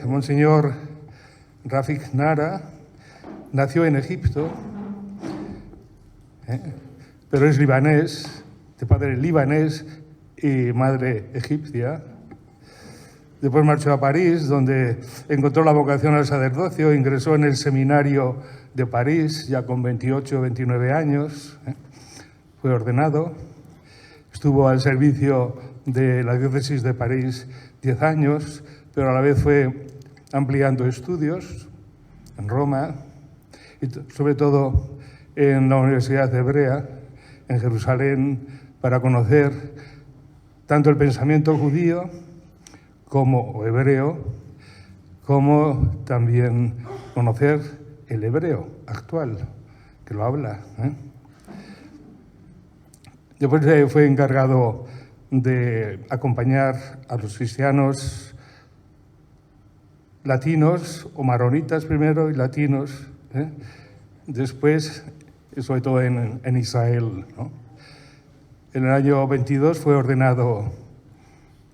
Monseñor Rafik Nara nació en Egipto, pero es libanés, de padre libanés y madre egipcia. Después marchó a París, donde encontró la vocación al sacerdocio, ingresó en el seminario de París, ya con 28 o 29 años, fue ordenado, estuvo al servicio de la diócesis de París 10 años, pero a la vez fue ampliando estudios en Roma y sobre todo en la Universidad Hebrea, en Jerusalén, para conocer tanto el pensamiento judío como hebreo, como también conocer el hebreo actual, que lo habla. Después fue encargado de acompañar a los cristianos latinos, o maronitas primero y latinos, después, sobre todo en Israel, ¿no? En el año 22 fue ordenado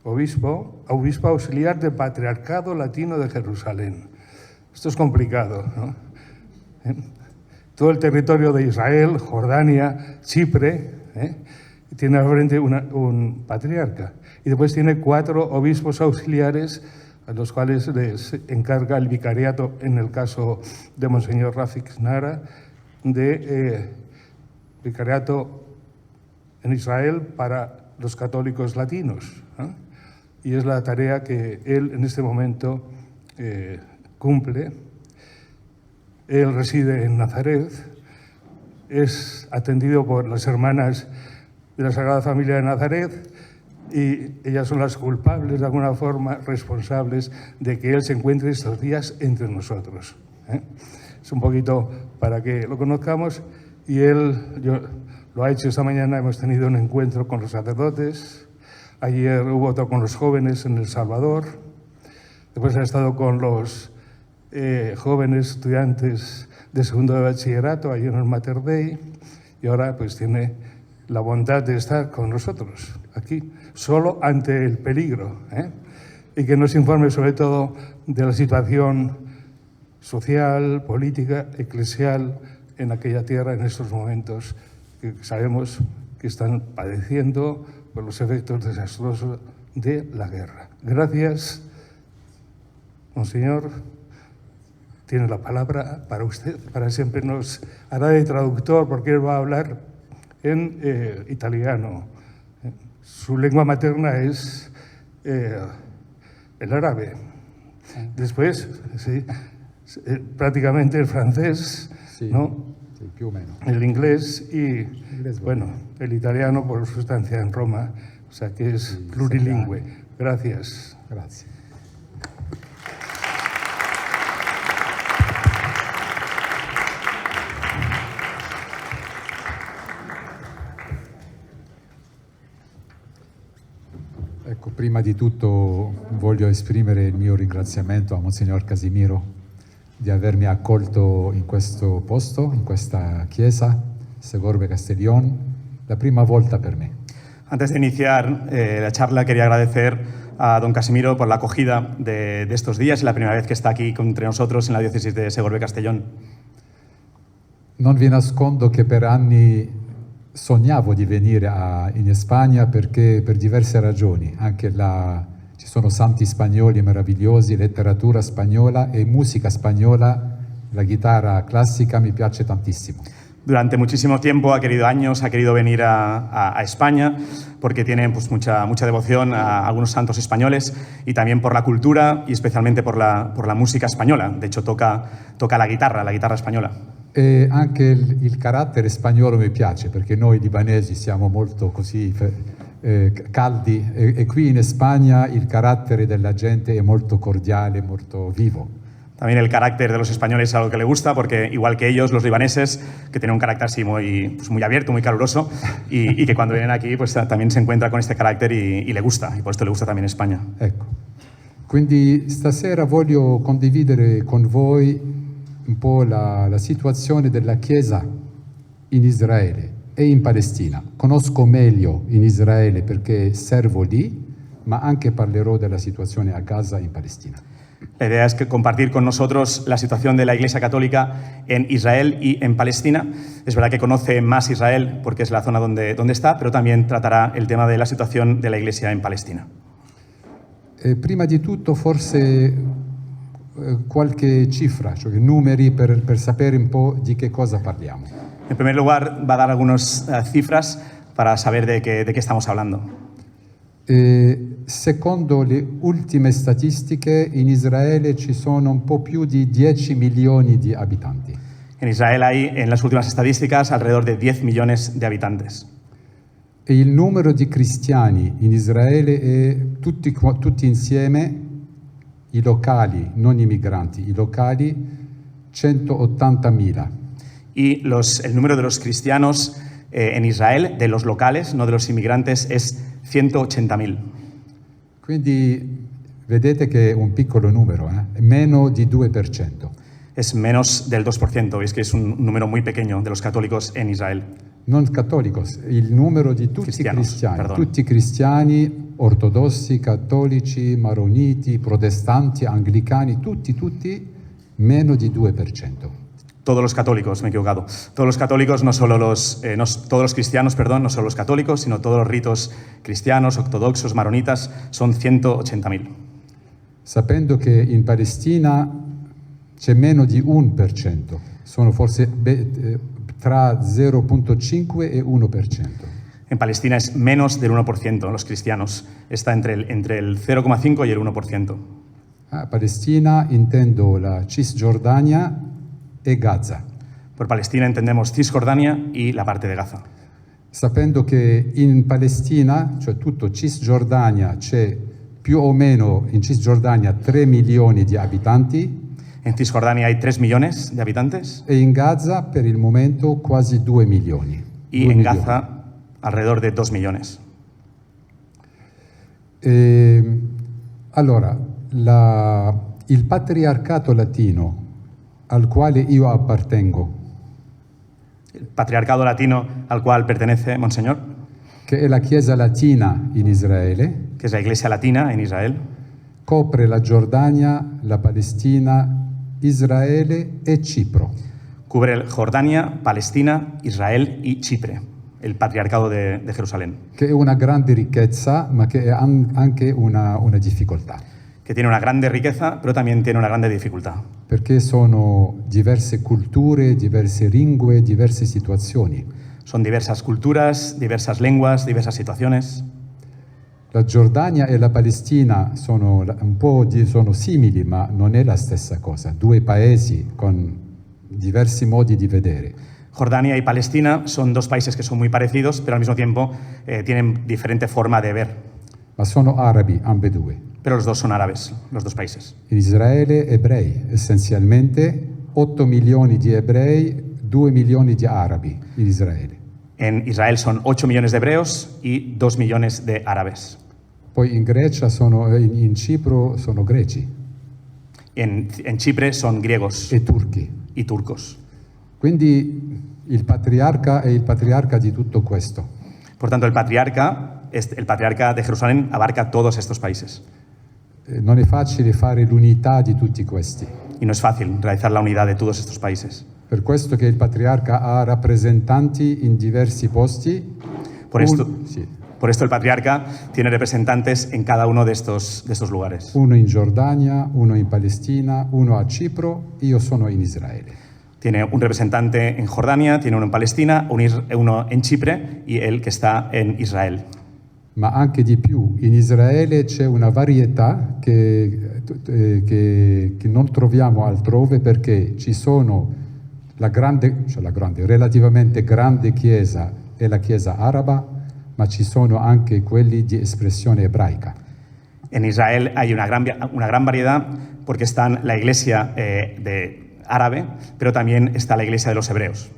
obispo auxiliar del Patriarcado Latino de Jerusalén. Esto es complicado, ¿no? Todo el territorio de Israel, Jordania, Chipre, tiene al frente un patriarca. Y después tiene 4 obispos auxiliares a los cuales les encarga el vicariato, en el caso de Monseñor Rafik Nara, de vicariato en Israel para los católicos latinos, ¿no? Y es la tarea que él en este momento cumple. Él reside en Nazaret, es atendido por las hermanas de la Sagrada Familia de Nazaret y ellas son las culpables, de alguna forma, responsables de que él se encuentre estos días entre nosotros. Es un poquito para que lo conozcamos y él lo ha hecho esta mañana. Hemos tenido un encuentro con los sacerdotes, ayer hubo otro con los jóvenes en El Salvador, después ha estado con los jóvenes estudiantes de segundo de bachillerato allí en el Mater Dei y ahora pues tiene la bondad de estar con nosotros aquí, solo ante el peligro, y que nos informe sobre todo de la situación social, política, eclesial en aquella tierra en estos momentos que sabemos que están padeciendo por los efectos desastrosos de la guerra. Gracias, Monseñor. Tiene la palabra para usted, para siempre nos hará de traductor porque él va a hablar en italiano. Su lengua materna es el árabe. Después, sí, prácticamente el francés, sí, ¿no? Sí, più o meno. El inglés y, bueno, el italiano por su estancia en Roma, o sea que es sí, plurilingüe. Gracias. Grazie. Ecco, prima di tutto voglio esprimere il mio ringraziamento a Monsignor Casimiro di avermi accolto in questo posto, in questa chiesa, Segorbe Castellón, la prima volta per me. Antes de iniciar la charla quería agradecer a don Casimiro por la acogida de estos días y la primera vez que está aquí entre nosotros en la diócesis de Segorbe Castellón. Non vi nascondo che per anni sognavo di venire in Spagna perché per diverse ragioni, anche ci sono santi spagnoli meravigliosi, letteratura spagnola e musica spagnola, la chitarra classica mi piace tantissimo. Durante muchísimo tiempo ha querido venir a España porque tiene pues, mucha devoción a algunos santos españoles y también por la cultura y especialmente por la música española. De hecho toca la guitarra spagnola. E anche il carattere spagnolo mi piace perché noi libanesi siamo molto così caldi e qui in Spagna il carattere della gente è molto cordiale, molto vivo. También el carácter de los españoles es algo que le gusta porque igual que ellos, los libaneses, que tienen un carácter así muy abierto, muy caluroso y que cuando vienen aquí pues también se encuentra con este carácter y le gusta, y por esto le gusta también España. Ecco, quindi stasera voglio condividere con voi un po' la situazione della Chiesa in Israele e in Palestina. Conosco meglio in Israele perché servo lì, ma anche parlerò della situazione a Gaza in Palestina. La idea es compartir con nosotros la situación de la Iglesia Católica en Israel y en Palestina. Es verdad que conoce más Israel porque es la zona donde está, pero también tratará el tema de la situación de la Iglesia en Palestina. Prima di tutto forse qualche cifra, cioè numeri per sapere un po' di che cosa parliamo. En primer lugar, va a dar algunas cifras para saber de qué estamos hablando. Secondo le ultime statistiche, in Israele ci sono un po' più di 10 milioni di abitanti. En Israel hay, en las últimas estadísticas, alrededor de 10 millones de habitantes. E il numero di cristiani in Israele è tutti insieme, i locali, non i migranti, i locali 180.000. Y el número de los cristianos en Israel, de los locales, no de los inmigrantes, es 180.000. Quindi vedete che è un piccolo numero, meno di 2%. Es menos del 2%, es que es un número muy pequeño de los católicos en Israel. Non católicos, il numero di tutti cristiani, perdón. tutti cristiani, ortodossi, cattolici, maroniti, protestanti, anglicani, tutti meno di 2%. Todos los católicos, me he equivocado. Todos los católicos, todos los cristianos, perdón, no solo los católicos, sino todos los ritos cristianos, ortodoxos, maronitas, son 180.000. Sapendo che in Palestina c'è meno di 1%, sono forse tra 0,5 e 1%. En Palestina es menos del 1%, los cristianos. Está entre el 0,5 y el 1%. Palestina intendo la Cisgiordania e Gaza. Por Palestina entendemos Cisjordania y la parte de Gaza. Sapendo che in Palestina, cioè tutto Cisgiordania, c'è più o meno in Cisgiordania 3 milioni di abitanti. En Cisjordania hay 3 millones de habitantes. E in Gaza per il momento quasi 2 milioni. Y en Gaza alrededor de 2 millones. Allora, il patriarcato latino al quale io appartengo, El patriarcado latino al cual pertenece Monseñor, che è la Chiesa Latina in Israele, que es la Iglesia Latina en Israel, copre la Giordania, la Palestina, Israele e Cipro. cubre Jordania, Palestina, Israel y Chipre, el patriarcado de Jerusalén. Che è una grande ricchezza, ma che è anche una difficoltà. Que tiene una grande riqueza, pero también tiene una grande dificultad. Perché sono diverse culture, diverse lingue, diverse situazioni. Son diversas culturas, diversas lenguas, diversas situaciones. La Giordania e la Palestina sono sono simili, ma non è la stessa cosa. Due paesi con diversi modi di vedere. Jordania y Palestina son dos países que son muy parecidos, pero al mismo tiempo tienen diferente forma de ver. Ma sono arabi ambedue. Pero los dos son árabes, los dos países. In Israele ebrei, essenzialmente 8 milioni di ebrei, 2 milioni di arabi in Israele. En Israel son 8 millones de hebreos y 2 millones de árabes. Poi in Grecia in Cipro sono greci En Chipre son griegos e turchi. y turcos. Quindi il patriarca è il patriarca di tutto questo. Por tanto, el patriarca de Jerusalén abarca todos estos países. Non è facile fare l'unità di tutti questi. Y no es fácil realizar la unidad de todos estos países. Per questo che il patriarca ha rappresentanti in diversi posti. Por esto, Sì. por esto el patriarca tiene representantes en cada uno de estos lugares. Uno in Giordania, uno in Palestina, uno a Cipro, io sono in Israele. Tiene un representante en Jordania, tiene uno en Palestina, uno en Chipre y el que está en Israel. Ma anche di più, in Israele c'è una varietà che non troviamo altrove perché ci sono la relativamente grande chiesa è la chiesa araba, ma ci sono anche quelli di espressione ebraica. En Israel hay una gran variedad porque está la iglesia árabe, pero también está la iglesia de los hebreos.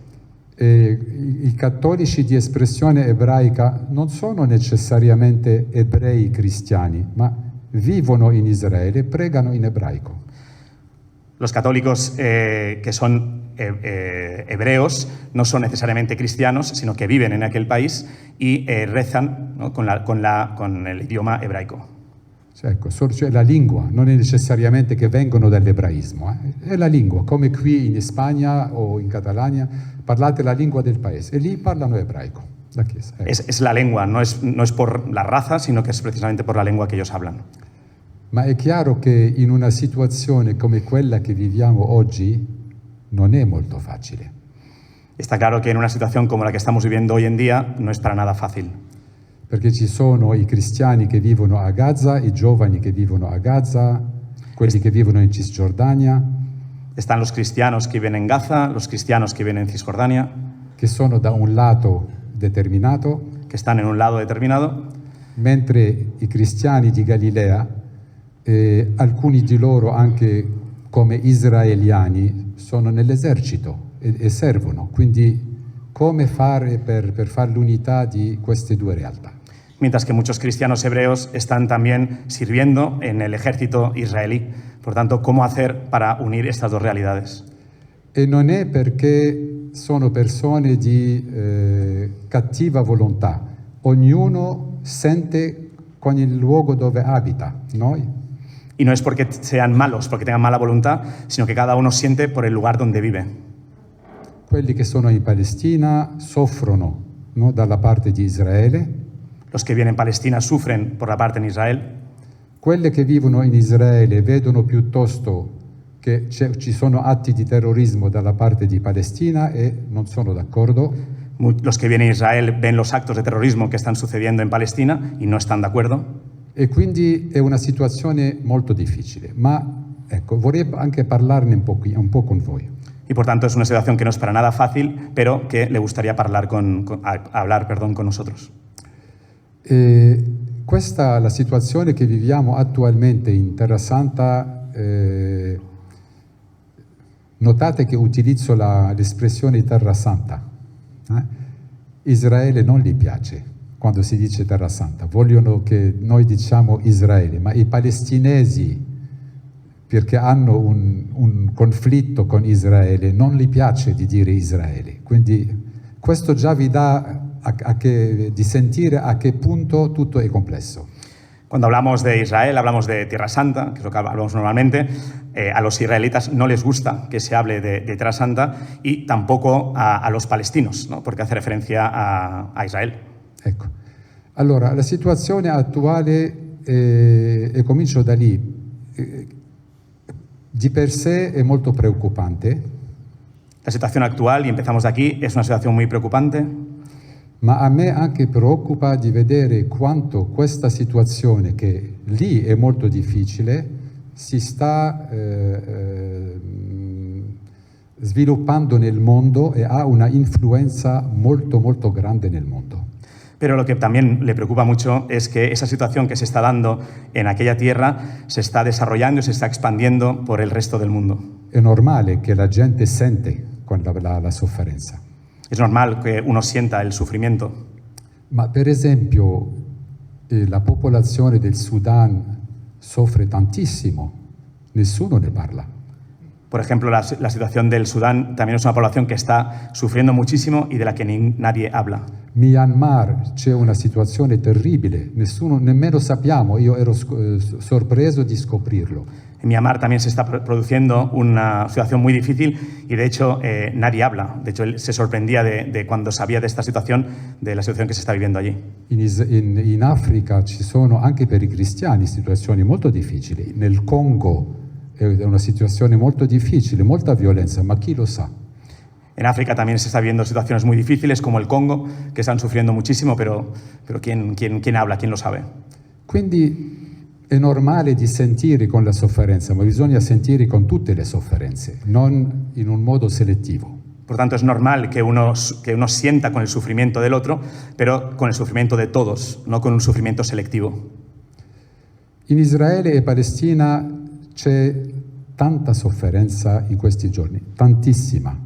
I cattolici di espressione ebraica non sono necessariamente ebrei cristiani, ma vivono in Israele e pregano in ebraico. Los católicos que son hebreos no son necesariamente cristianos, sino que viven en aquel país y rezan, ¿no?, con el idioma hebraico. Cioè la lingua, non è necessariamente che vengono dall'ebraismo, è la lingua, come qui in Spagna o in Catalogna parlate la lingua del paese e lì parlano ebraico, la Chiesa. Ecco. Es la lengua, no es por la raza, sino que es precisamente por la lengua que ellos hablan. Ma è chiaro che in una situazione come quella che viviamo oggi non è molto facile. Está claro que en una situación como la que estamos viviendo hoy en día no es para nada fácil. Perché ci sono i cristiani che vivono a Gaza, i giovani che vivono a Gaza, quelli che vivono in Cisgiordania. Están los cristianos que viven en Gaza, los cristianos que viven en Cisjordania, che sono da un lato determinato, que están en un lado determinado, mentre i cristiani di Galilea, alcuni di loro anche come israeliani, sono nell'esercito e servono. Quindi come fare per fare l'unità di queste due realtà? mientras que muchos cristianos hebreos están también sirviendo en el ejército israelí. Por tanto, ¿cómo hacer para unir estas dos realidades? E non è perché sono persone di cattiva volontà. Ognuno sente con il luogo dove abita, no? Y no es porque sean malos, porque tengan mala voluntad, sino que cada uno siente por el lugar donde vive. Quelli che sono in Palestina soffrono, no, dalla parte di Israele. Los que viven en Palestina sufren por la parte en Israel. Quelle che vivono in Israele vedono piuttosto che ci sono atti di terrorismo dalla parte di Palestina e non sono d'accordo. Los que vienen a Israel ven los actos de terrorismo que están sucediendo en Palestina y no están de acuerdo. E quindi è una situazione molto difficile, ma ecco, vorrei anche parlarne un po' con voi. Y por tanto es una situación que no es para nada fácil, pero que le gustaría hablar con nosotros. Questa la situazione che viviamo attualmente in Terra Santa. Notate che utilizzo l'espressione Terra Santa. Israele non gli piace quando si dice Terra Santa, vogliono che noi diciamo Israele, ma i palestinesi, perché hanno un conflitto con Israele, non gli piace di dire Israele. Quindi questo già vi dà di sentire a che punto tutto è complesso. Cuando hablamos de Israel, hablamos de Tierra Santa, que es lo que hablamos normalmente. A los israelitas no les gusta que se hable de Tierra Santa y tampoco a los palestinos, ¿no? Porque hace referencia a Israel. Ecco. Allora, la situazione attuale, e comincio da lì, di per sé è molto preoccupante. La situación actual, y empezamos de aquí, es una situación muy preocupante. Ma a me anche preoccupa di vedere quanto questa situazione, che lì è molto difficile, si sta sviluppando nel mondo e ha una influenza molto molto grande nel mondo. Pero lo que también le preocupa mucho es que esa situación que se está dando en aquella tierra se está desarrollando y se está expandiendo por el resto del mundo. È normale che la gente sente con la sofferenza. Es normal que uno sienta el sufrimiento. Ma per esempio la popolazione del Sudan soffre tantissimo, nessuno ne parla. Por ejemplo, la situación del Sudán también es una población que está sufriendo muchísimo y de la que nadie habla. Myanmar c'è una situazione terribile, nessuno, nemmeno sappiamo, io ero sorpreso di scoprirlo. En Myanmar también se está produciendo una situación muy difícil y de hecho nadie habla. De hecho, él se sorprendía de cuando sabía de esta situación, de la situación que se está viviendo allí. In Africa ci sono anche per i cristiani situazioni molto difficili. Nel Congo è una situazione molto difficile, molta violenza, ma chi lo sa? En África también se está viviendo situaciones muy difíciles, como el Congo, que están sufriendo muchísimo, pero ¿quién habla? ¿Quién lo sabe? Quindi è normale di sentire con la sofferenza, ma bisogna sentire con tutte le sofferenze, non in un modo selettivo. Por tanto, es normal que uno sienta con el sufrimiento del otro, pero con el sufrimiento de todos, no con un sufrimiento selectivo. In Israele e Palestina c'è tanta sofferenza in questi giorni, tantissima.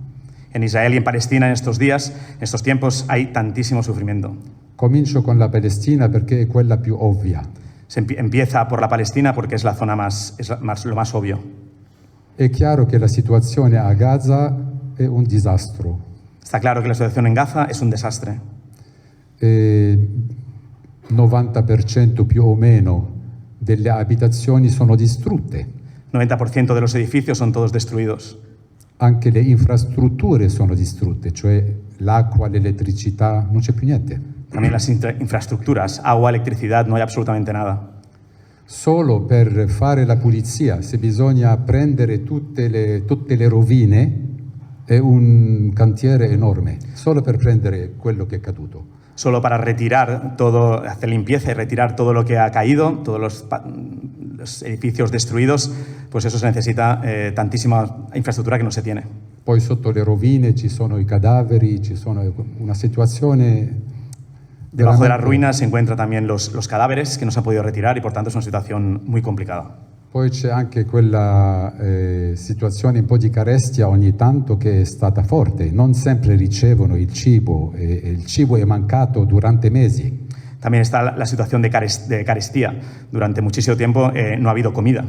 En Israel y en Palestina en estos días, en estos tiempos, hay tantísimo sufrimiento. Comincio con la Palestina perché è quella più ovvia. Se empieza por la Palestina porque es la zona lo más obvio. È chiaro che la situazione a Gaza è un disastro. Está claro que la situación en Gaza es un desastre. 90% più o meno delle abitazioni sono distrutte, 90% de los edificios son todos destruidos. anche le infrastrutture sono distrutte, cioè l'acqua, l'elettricità, non c'è più niente. También las infraestructuras, agua, electricidad, no hay absolutamente nada. Solo per fare la pulizia, se bisogna prendere tutte le rovine, è un cantiere enorme, solo per prendere quello che è caduto. Solo para retirar todo, hacer limpieza y retirar todo lo que ha caído, todos los edificios destruidos, pues eso se necesita tantísima infraestructura que no se tiene. Poi sotto le rovine ci sono i cadaveri, ci sono una situazione... Debajo de las veramente- ruinas se encuentran también los cadáveres que no se han podido retirar y por tanto es una situación muy complicada. Poi c'è anche quella situazione un po' di carestia ogni tanto che è stata forte, non sempre ricevono il cibo e il cibo è mancato durante mesi. También está la situación de carestía. Durante muchísimo tiempo no ha habido comida.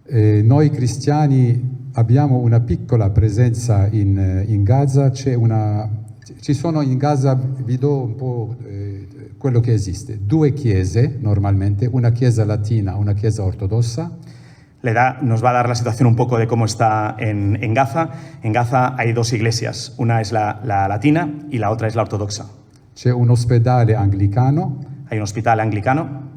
Noi cristiani abbiamo una piccola presenza in Gaza, ci sono in Gaza, vi do un po' quello che esiste, 2 chiese normalmente, una chiesa latina, una chiesa ortodossa. Nos va a dar la situación un poco de cómo está en Gaza. En Gaza hay 2 iglesias, una es la latina y la otra es la ortodoxa. C'è un ospedale anglicano, Hay un hospital anglicano,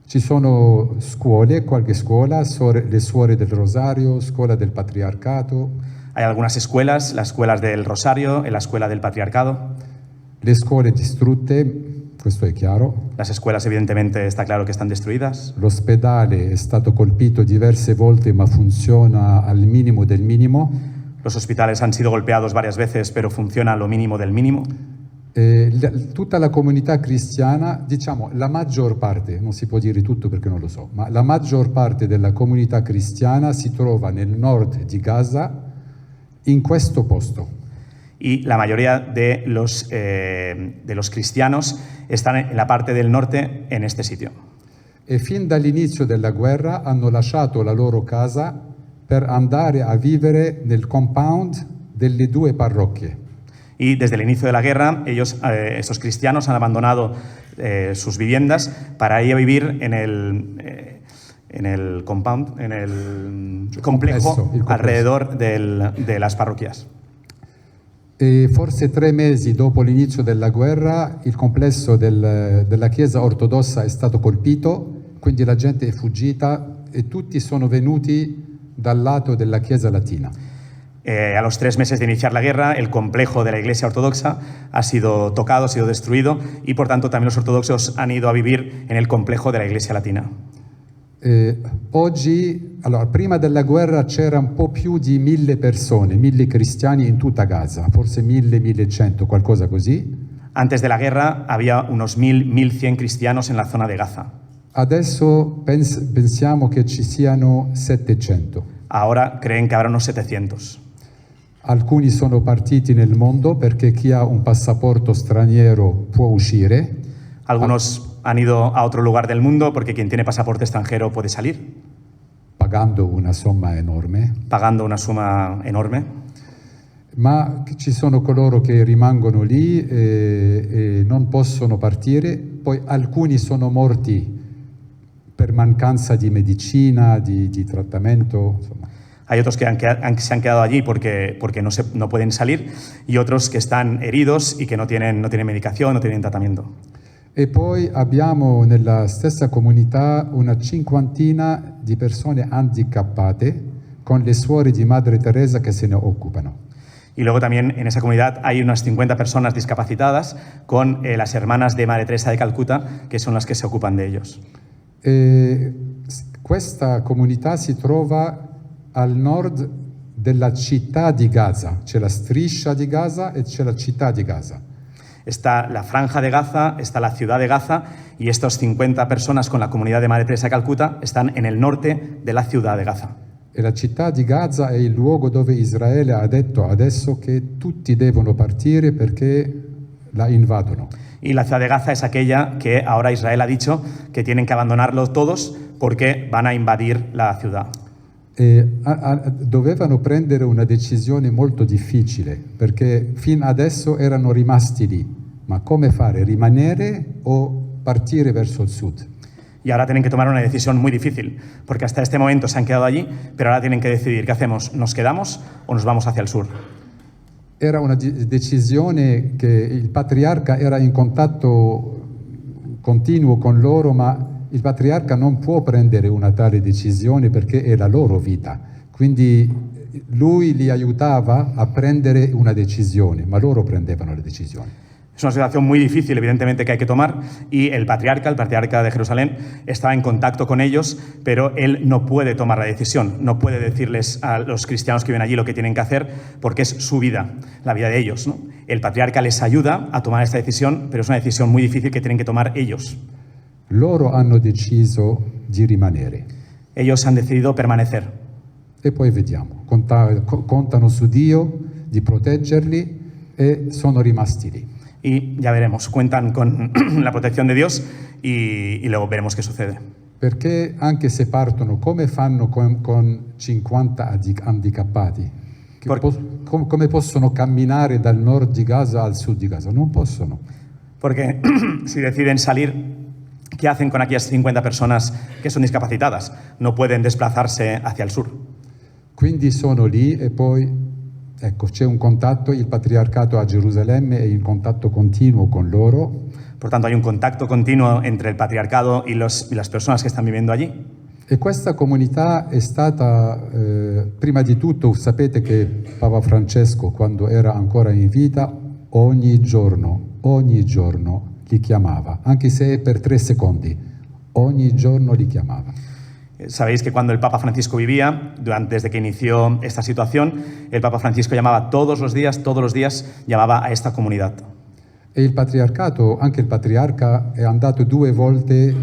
ci sono scuole, qualche scuola, le suore del Rosario, scuola del Patriarcato, hay algunas escuelas, las escuelas del Rosario, la escuela del Patriarcado. le scuole distrutte, questo è chiaro. Las escuelas evidentemente está claro que están destruidas. L'ospedale è stato colpito diverse volte ma funziona al minimo del minimo. Los hospitales han sido golpeados varias veces, pero funciona lo mínimo del mínimo. Tutta la comunità cristiana, diciamo la maggior parte, non si può dire tutto perché non lo so, ma la maggior parte della comunità cristiana si trova nel nord di Gaza, in questo posto. Y la mayoría de los cristianos están en la parte del norte, en este sitio. E fin dall'inizio della guerra hanno lasciato la loro casa per andare a vivere nel compound delle 2 parrocchie. Y desde el inicio de la guerra, estos cristianos han abandonado sus viviendas para ir a vivir en el compound, en el complejo il complesso. alrededor de las parroquias. E forse 3 mesi dopo l'inizio della guerra il complesso della Chiesa ortodossa è stato colpito, quindi la gente è fuggita e tutti sono venuti dal lato della Chiesa latina. A los 3 meses de iniciar la guerra, el complejo de la Iglesia Ortodoxa ha sido tocado, ha sido destruido y por tanto también los ortodoxos han ido a vivir en el complejo de la Iglesia Latina. Oggi, allora, prima della guerra c'era un po' più di 1000 persone, 1000 cristiani in tutta Gaza, forse 1000-1100, qualcosa così. Antes de la guerra había unos 1.100 cristianos en la zona de Gaza. Adesso pensiamo che ci siano 700. Ahora creen que habrá unos 700. Alcuni sono partiti nel mondo perché chi ha un passaporto straniero può uscire. Algunos han ido a otro lugar del mundo porque quien tiene pasaporte extranjero puede salir, Pagando una somma enorme, pagando una suma enorme. ma ci sono coloro che rimangono lì e non possono partire, poi alcuni sono morti per mancanza di medicina, di trattamento, insomma. Hay otros que se han quedado allí porque no pueden salir y otros que están heridos y que no tienen medicación, no tienen tratamiento. E poi abbiamo nella stessa comunità una 50 di persone handicappate con le suore di Madre Teresa che se ne occupano. Y luego también en esa comunidad hay unas 50 personas discapacitadas con las hermanas de Madre Teresa de Calcuta, que son las que se ocupan de ellos. Questa comunità si trova al nord della città di Gaza, c'è la striscia di Gaza e c'è la città di Gaza. Está la franja de Gaza, está la ciudad de Gaza y estas 50 personas con la comunidad de Madre Teresa de Calcuta están en el norte de la ciudad de Gaza. E la città di Gaza è il luogo dove Israele ha detto adesso che tutti devono partire perché la invadono. Y la ciudad de Gaza es aquella que ahora Israel ha dicho que tienen que abandonarlo todos porque van a invadir la ciudad. Dovevano prendere una decisione molto difficile perché fin adesso erano rimasti lì. Ma come fare? Rimanere o partire verso il sud? Y ahora tienen que tomar una decisión muy difícil, porque hasta este momento se han quedado allí, pero ahora tienen que decidir qué hacemos, ¿nos quedamos o nos vamos hacia el sur? Era una decisione che il patriarca era in contatto continuo con loro, ma il patriarca non può prendere una tale decisione perché è la loro vita. Quindi lui li aiutava a prendere una decisione, ma loro prendevano le decisioni. Es una situación muy difícil, evidentemente, que hay que tomar, y el patriarca de Jerusalén, estaba en contacto con ellos, pero él no puede tomar la decisión, no puede decirles a los cristianos que viven allí lo que tienen que hacer, porque es su vida, la vida de ellos, ¿no? El patriarca les ayuda a tomar esta decisión, pero es una decisión muy difícil que tienen que tomar ellos. Loro hanno deciso di rimanere. Ellos han decidido permanecer. E poi vediamo, contano su Dio di proteggerli e sono rimasti lì. Y ya veremos, cuentan con la protección de Dios y luego veremos qué sucede. Perché anche se partono, come fanno con 50 handicappati? Come possono camminare dal nord di Gaza al sud di Gaza? Non possono. Porque si deciden salir, ¿qué hacen con aquellas 50 personas que son discapacitadas? No pueden desplazarse hacia el sur. Quindi sono lì e poi, ecco, c'è un contatto, il patriarcato a Gerusalemme è in contatto continuo con loro. Por tanto, hay un contacto continuo entre el patriarcado y las personas que están viviendo allí. E questa comunità è stata, prima di tutto, sapete che Papa Francesco, quando era ancora in vita, ogni giorno li chiamava, anche se per 3 secondi, ogni giorno li chiamava. Sabéis que cuando el Papa Francisco vivía, desde que inició esta situación, el Papa Francisco llamaba todos los días, llamaba a esta comunidad. E il patriarcato, anche il patriarca, è andato 2 volte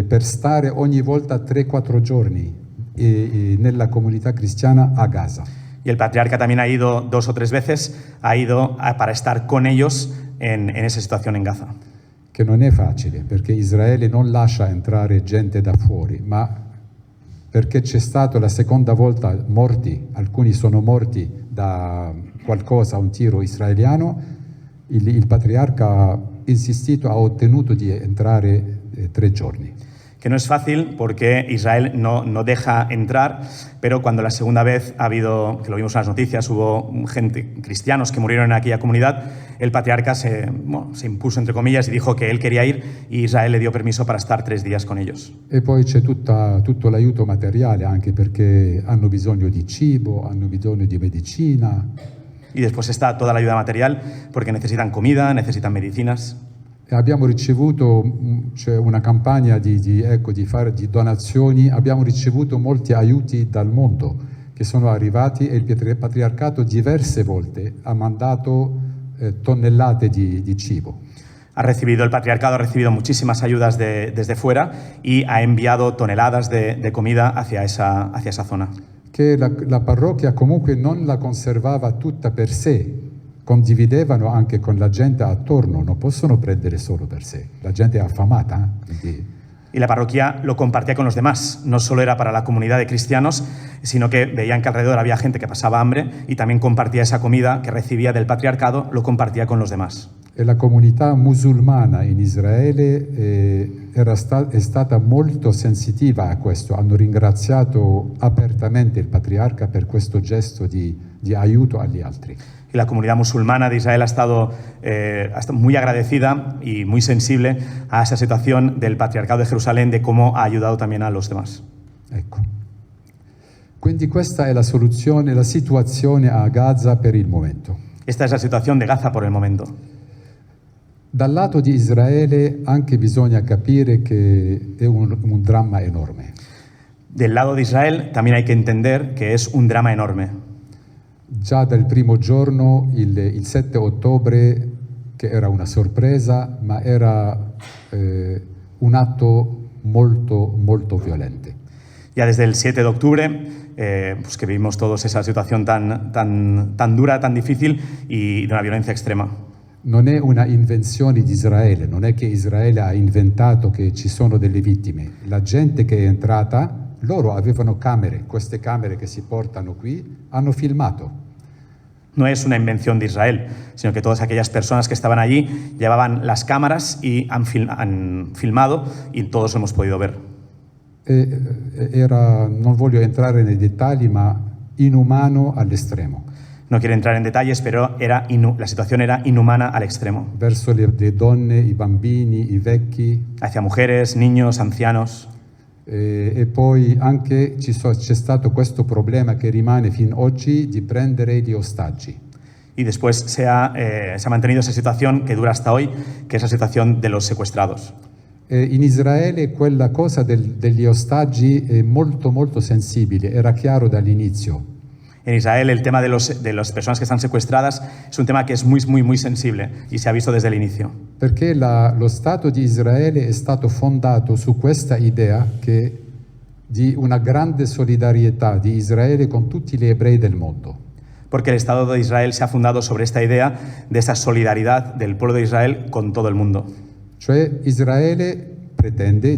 per stare ogni volta 3-4 giorni nella comunità cristiana a Gaza. Y el patriarca también ha ido 2 o 3 veces, para estar con ellos en esa situación en Gaza. Che non è facile, perché Israele non lascia entrare gente da fuori, ma perché c'è stato la seconda volta morti, alcuni sono morti da qualcosa, un tiro israeliano, il patriarca ha insistito, ha ottenuto di entrare 3 giorni. Que no es fácil porque Israel no deja entrar, pero cuando la segunda vez ha habido, que lo vimos en las noticias, hubo cristianos que murieron en aquella comunidad, el patriarca se impuso, entre comillas, y dijo que él quería ir, y Israel le dio permiso para estar 3 días con ellos. E poi c'è tutto l'aiuto materiale, anche perché hanno bisogno di cibo, hanno bisogno di medicina. Y después está toda la ayuda material, porque necesitan comida, necesitan medicinas. Abbiamo ricevuto, c'è una campagna di donazioni, abbiamo ricevuto molti aiuti dal mondo che sono arrivati e il patriarcato diverse volte ha mandato tonnellate di cibo. El patriarcado ha recibido muchísimas ayudas desde fuera y ha enviado toneladas de comida hacia esa zona. Che la parrocchia comunque non la conservava tutta per sé, condividevano anche con la gente attorno, non possono prendere solo per sé, la gente è affamata. Y la parroquia lo compartía con los demás, no solo era para la comunidad de cristianos, sino que veían que alrededor había gente que pasaba hambre y también compartía esa comida que recibía del patriarcado, lo compartía con los demás. E la comunità musulmana in Israele è stata molto sensitiva a questo, hanno ringraziato apertamente il patriarca per questo gesto di aiuto agli altri. Y la comunidad musulmana de Israel ha estado muy agradecida y muy sensible a esa situación del patriarcado de Jerusalén, de cómo ha ayudado también a los demás. Ecco. Quindi questa è la soluzione, la situazione a Gaza per il momento. Esta es la situación de Gaza por el momento. Dal lato di Israele anche bisogna capire che è un dramma enorme. Del lado de Israel también hay que entender que es un drama enorme. Già dal primo giorno, il 7 ottobre, che era una sorpresa, ma era un atto molto, molto violento. Ya desde el 7 de octubre, pues que vivimos todos esa situación tan dura, tan difícil y de una violencia extrema. Non è una invenzione di Israele, non è che Israele ha inventato che ci sono delle vittime. La gente che è entrata, loro avevano camere, queste camere che si portano qui, hanno filmato. no es una invención de Israel, sino que todas aquellas personas que estaban allí llevaban las cámaras y han filmado y todos hemos podido ver. Non voglio entrare nei dettagli, ma inumano all'estremo. No quiero entrar en detalles, pero la situación era inhumana al extremo. Verso le donne, i bambini, i vecchi. Hacia mujeres, niños, ancianos. E poi anche c'è stato questo problema che rimane fin oggi di prendere gli ostaggi. Y después se ha mantenido esa situación que dura hasta hoy, que es la situación de los secuestrados. In Israele quella cosa degli ostaggi è molto molto sensibile, era chiaro dall'inizio. En Israel el tema de las personas que están secuestradas es un tema que es muy, muy, muy sensible y se ha visto desde el inicio. Perché lo Stato di Israele è stato fondato su questa idea di una grande solidarietà di Israele con tutti gli ebrei del mondo. Porque el Estado de Israel se ha fundado sobre esta idea de esa solidaridad del pueblo de Israel con todo el mundo. Cioè Israele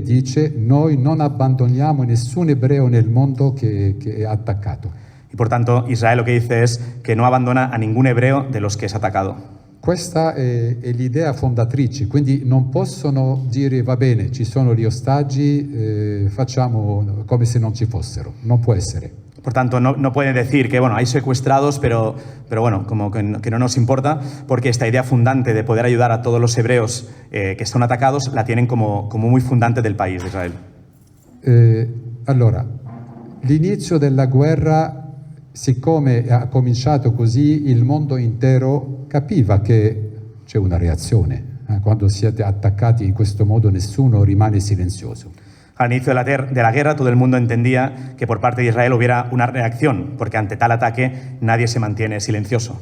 dice, noi non abbandoniamo nessun ebreo nel mondo che è attaccato. Y por tanto, Israel lo que dice es que no abandona a ningún hebreo de los que es atacado. Questa è l'idea fondatrice, quindi non possono dire va bene, ci sono gli ostaggi, facciamo come se non ci fossero, non può essere. Por tanto, no pueden decir que bueno, hay secuestrados, pero bueno, como que no nos importa, porque esta idea fundante de poder ayudar a todos los hebreos que son atacados la tienen como muy fundante del país de Israel. Allora, l'inizio della guerra, siccome ha cominciato così, il mondo intero capiva che c'è una reazione. Quando siete attaccati in questo modo nessuno rimane silenzioso. Al inicio de la guerra todo el mundo entendía que por parte de Israel hubiera una reacción, porque ante tal ataque nadie se mantiene silencioso.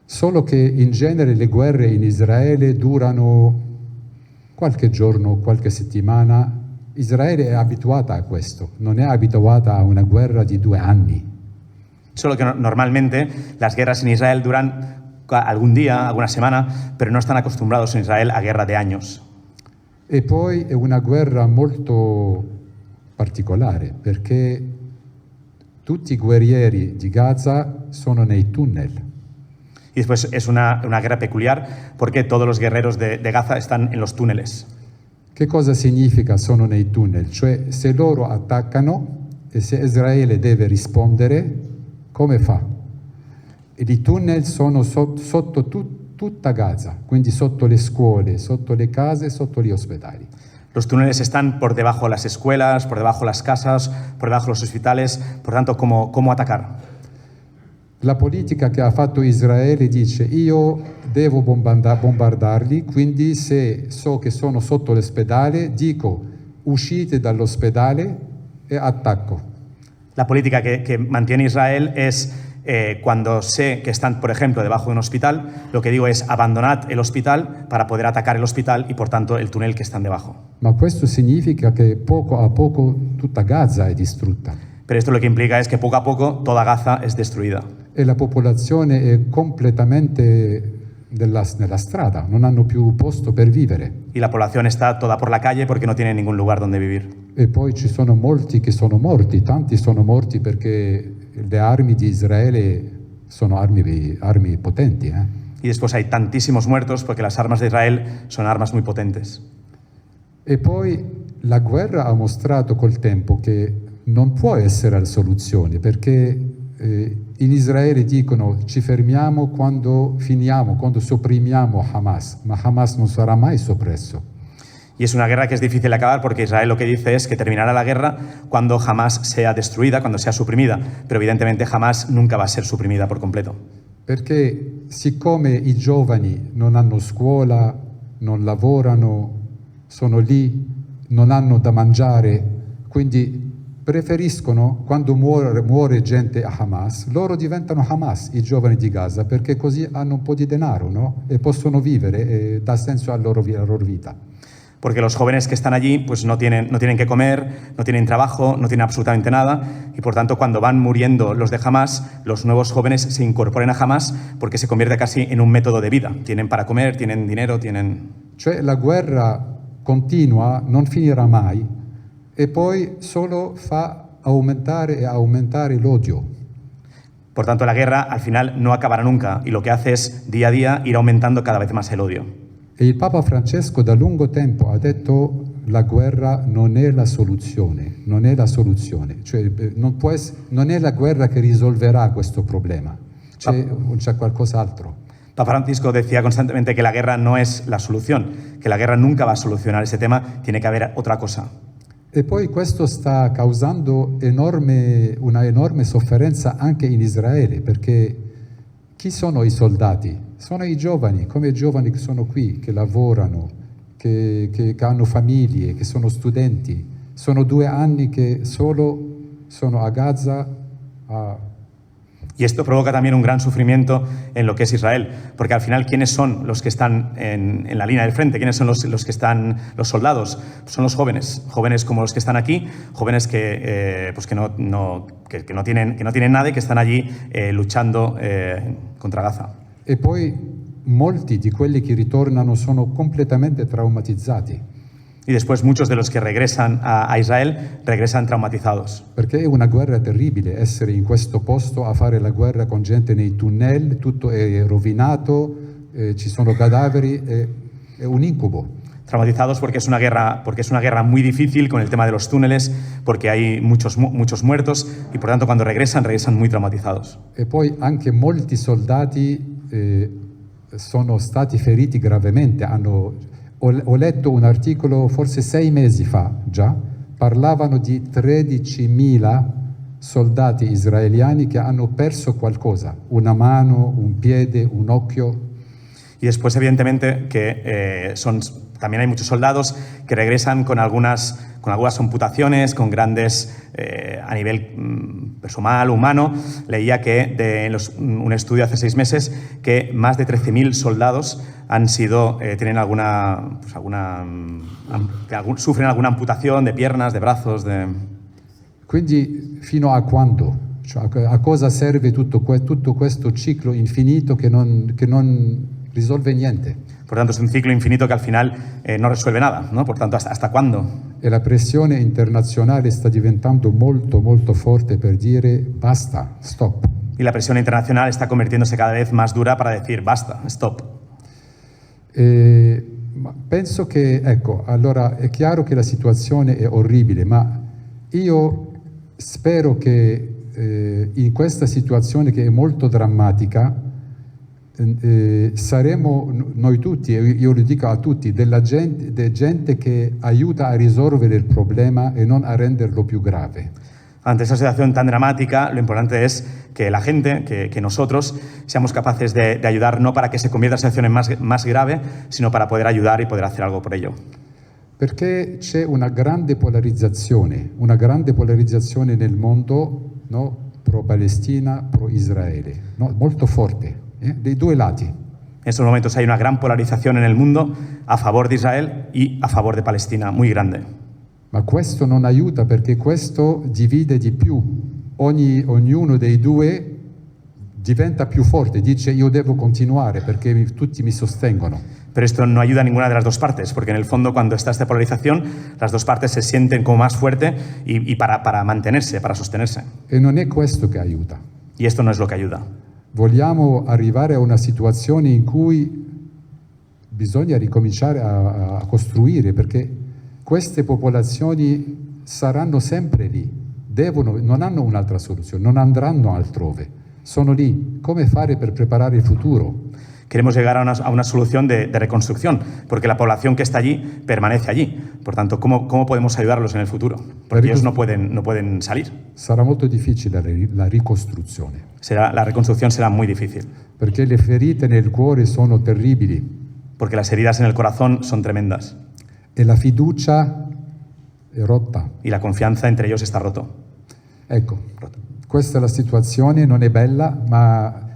Solo che in genere le guerre in Israele durano qualche giorno, qualche settimana. Israele è abituata a questo, non è abituata a una guerra di 2 anni. Solo que normalmente las guerras en Israel duran algún día, alguna semana, pero no están acostumbrados en Israel a guerra de años. E poi è una guerra molto particolare, perché tutti i guerrieri di Gaza sono nei tunnel. Y después es una guerra peculiar porque todos los guerreros de Gaza están en los túneles. Che cosa significa sono nei tunnel? Cioè se loro attaccano e se Israele deve rispondere, come fa? E i tunnel sono sotto tutta Gaza, quindi sotto le scuole, sotto le case, sotto gli ospedali. Los túneles están por debajo de las escuelas, por debajo de las casas, por debajo de los hospitales, por tanto, ¿cómo atacar? La politica che ha fatto Israele dice io devo bombardarli, quindi se so che sono sotto l'ospedale, dico uscite dall'ospedale e attacco. La política que mantiene Israel es cuando sé que están, por ejemplo, debajo de un hospital, lo que digo es abandonad el hospital para poder atacar el hospital y, por tanto, el túnel que están debajo. Ma questo significa che poco a poco tutta Gaza è distrutta. Pero esto lo que implica es que poco a poco toda Gaza es destruida. E la popolazione è completamente nella strada, non hanno più posto per vivere. Y la población está toda por la calle porque no tiene ningún lugar donde vivir. E poi ci sono molti che sono morti, tanti sono morti perché le armi di Israele sono armi potenti. Y después hay tantísimos muertos porque las armas de Israel son armas muy potentes. E poi la guerra ha mostrato col tempo che non può essere la soluzione, perché in Israele dicono ci fermiamo quando finiamo, quando sopprimiamo Hamas, ma Hamas non sarà mai soppresso. Y es una guerra que es difícil de acabar porque Israel lo que dice es que terminará la guerra cuando Hamas sea destruida, cuando sea suprimida, pero evidentemente Hamas nunca va a ser suprimida por completo. Perché siccome i giovani non hanno scuola, non lavorano, sono lì, non hanno da mangiare, quindi preferiscono, quando muore gente a Hamas, loro diventano Hamas, i giovani di Gaza, perché così hanno un po' di denaro, no? E possono vivere e dà senso alla loro vita. Porque los jóvenes que están allí pues no tienen que comer, no tienen trabajo, no tienen absolutamente nada y por tanto cuando van muriendo los de Hamas, los nuevos jóvenes se incorporan a Hamas porque se convierte casi en un método de vida. Tienen para comer, tienen dinero, tienen... Cioè la guerra continua, non finirà mai e poi solo fa aumentare e aumentare l'odio. Por tanto, la guerra al final no acabará nunca y lo que hace es día a día ir aumentando cada vez más el odio. E il Papa Francesco da lungo tempo ha detto la guerra non è la soluzione, non è la soluzione, cioè non è la guerra che risolverà questo problema, c'è qualcos'altro. Papa Francisco decía constantemente que la guerra no es la solución, que la guerra nunca va a solucionar ese tema, tiene que haber otra cosa. E poi questo sta causando una enorme sofferenza anche in Israele, perché chi sono i soldati? Sono i giovani, come i giovani che sono qui, che lavorano, che hanno famiglie, che sono studenti. Sono 2 anni che solo sono a Gaza. Y esto provoca también un gran sufrimiento en lo que es Israel, porque al final, ¿quiénes son los que están en la línea del frente? ¿Quiénes son los que están, los soldados? Son los jóvenes, jóvenes como los que están aquí, jóvenes que no tienen nada y que están allí luchando contra Gaza. E poi molti di quelli che ritornano sono completamente traumatizzati. Y después muchos de los que regresan a Israel regresan traumatizados. Perché è una guerra terribile essere in questo posto a fare la guerra con gente nei tunnel, tutto è rovinato, ci sono cadaveri, è un incubo. Traumatizados porque es una guerra muy difícil con el tema de los túneles, porque hay muchos muertos y por tanto cuando regresan muy traumatizados. E poi anche molti soldati sono stati feriti gravemente. Ho letto un articolo forse 6 mesi fa già, parlavano di 13.000 soldati israeliani che hanno perso qualcosa, una mano, un piede, un occhio. Y después, evidentemente, que también hay muchos soldados que regresan con algunas amputaciones, con grandes, a nivel personal, humano. Leía que un estudio hace 6 meses que más de 13.000 soldados sufren alguna amputación de piernas, de brazos. Quindi fino a quando? Cioè, a cosa serve tutto questo ciclo infinito che non risolve niente? Por tanto, es un ciclo infinito que al final no resuelve nada, ¿no? Por tanto, ¿hasta cuándo? E la pressione internazionale sta diventando molto, molto forte per dire basta, stop. Y la presión internacional está convirtiéndose cada vez más dura para decir basta, stop. Penso che, ecco, allora è chiaro che la situazione è orribile, ma io spero che in questa situazione che è molto drammatica saremo noi tutti, e io lo dico a tutti, della gente che aiuta a risolvere il problema e non a renderlo più grave. Ante esa situación tan dramática, lo importante es que la gente, que nosotros, seamos capaces de ayudar, no para que se convierta en una situación más grave, sino para poder ayudar y poder hacer algo por ello. Perché c'è una grande polarizzazione nel mondo, no? Pro-Palestina, pro-Israele, no? Molto forte. Dei 2 lati. En estos momentos hay una gran polarización en el mundo a favor de Israel y a favor de Palestina, muy grande. Ma questo non aiuta perché questo divide di più. Ognuno dei 2 diventa più forte, dice io devo continuare perché tutti mi sostengono. Pero esto no ayuda a ninguna de las dos partes, porque en el fondo cuando está esta polarización, las dos partes se sienten como más fuerte y para mantenerse, para sostenerse. E non è questo che aiuta. Y esto no es lo que ayuda. Vogliamo arrivare a una situazione in cui bisogna ricominciare a costruire, perché queste popolazioni saranno sempre lì, non hanno un'altra soluzione, non andranno altrove, sono lì. Come fare per preparare il futuro? Queremos llegar a una solución de reconstrucción, porque la población que está allí permanece allí. Por tanto, ¿cómo podemos ayudarlos en el futuro? Porque ellos no pueden salir. Sarà molto difficile la ricostruzione. La reconstrucción será muy difícil. Perché le ferite nel cuore sono terribili. Porque las heridas en el corazón son tremendas. E la fiducia è rotta. Y la confianza entre ellos está roto. Ecco, questa è la situazione, non è bella, ma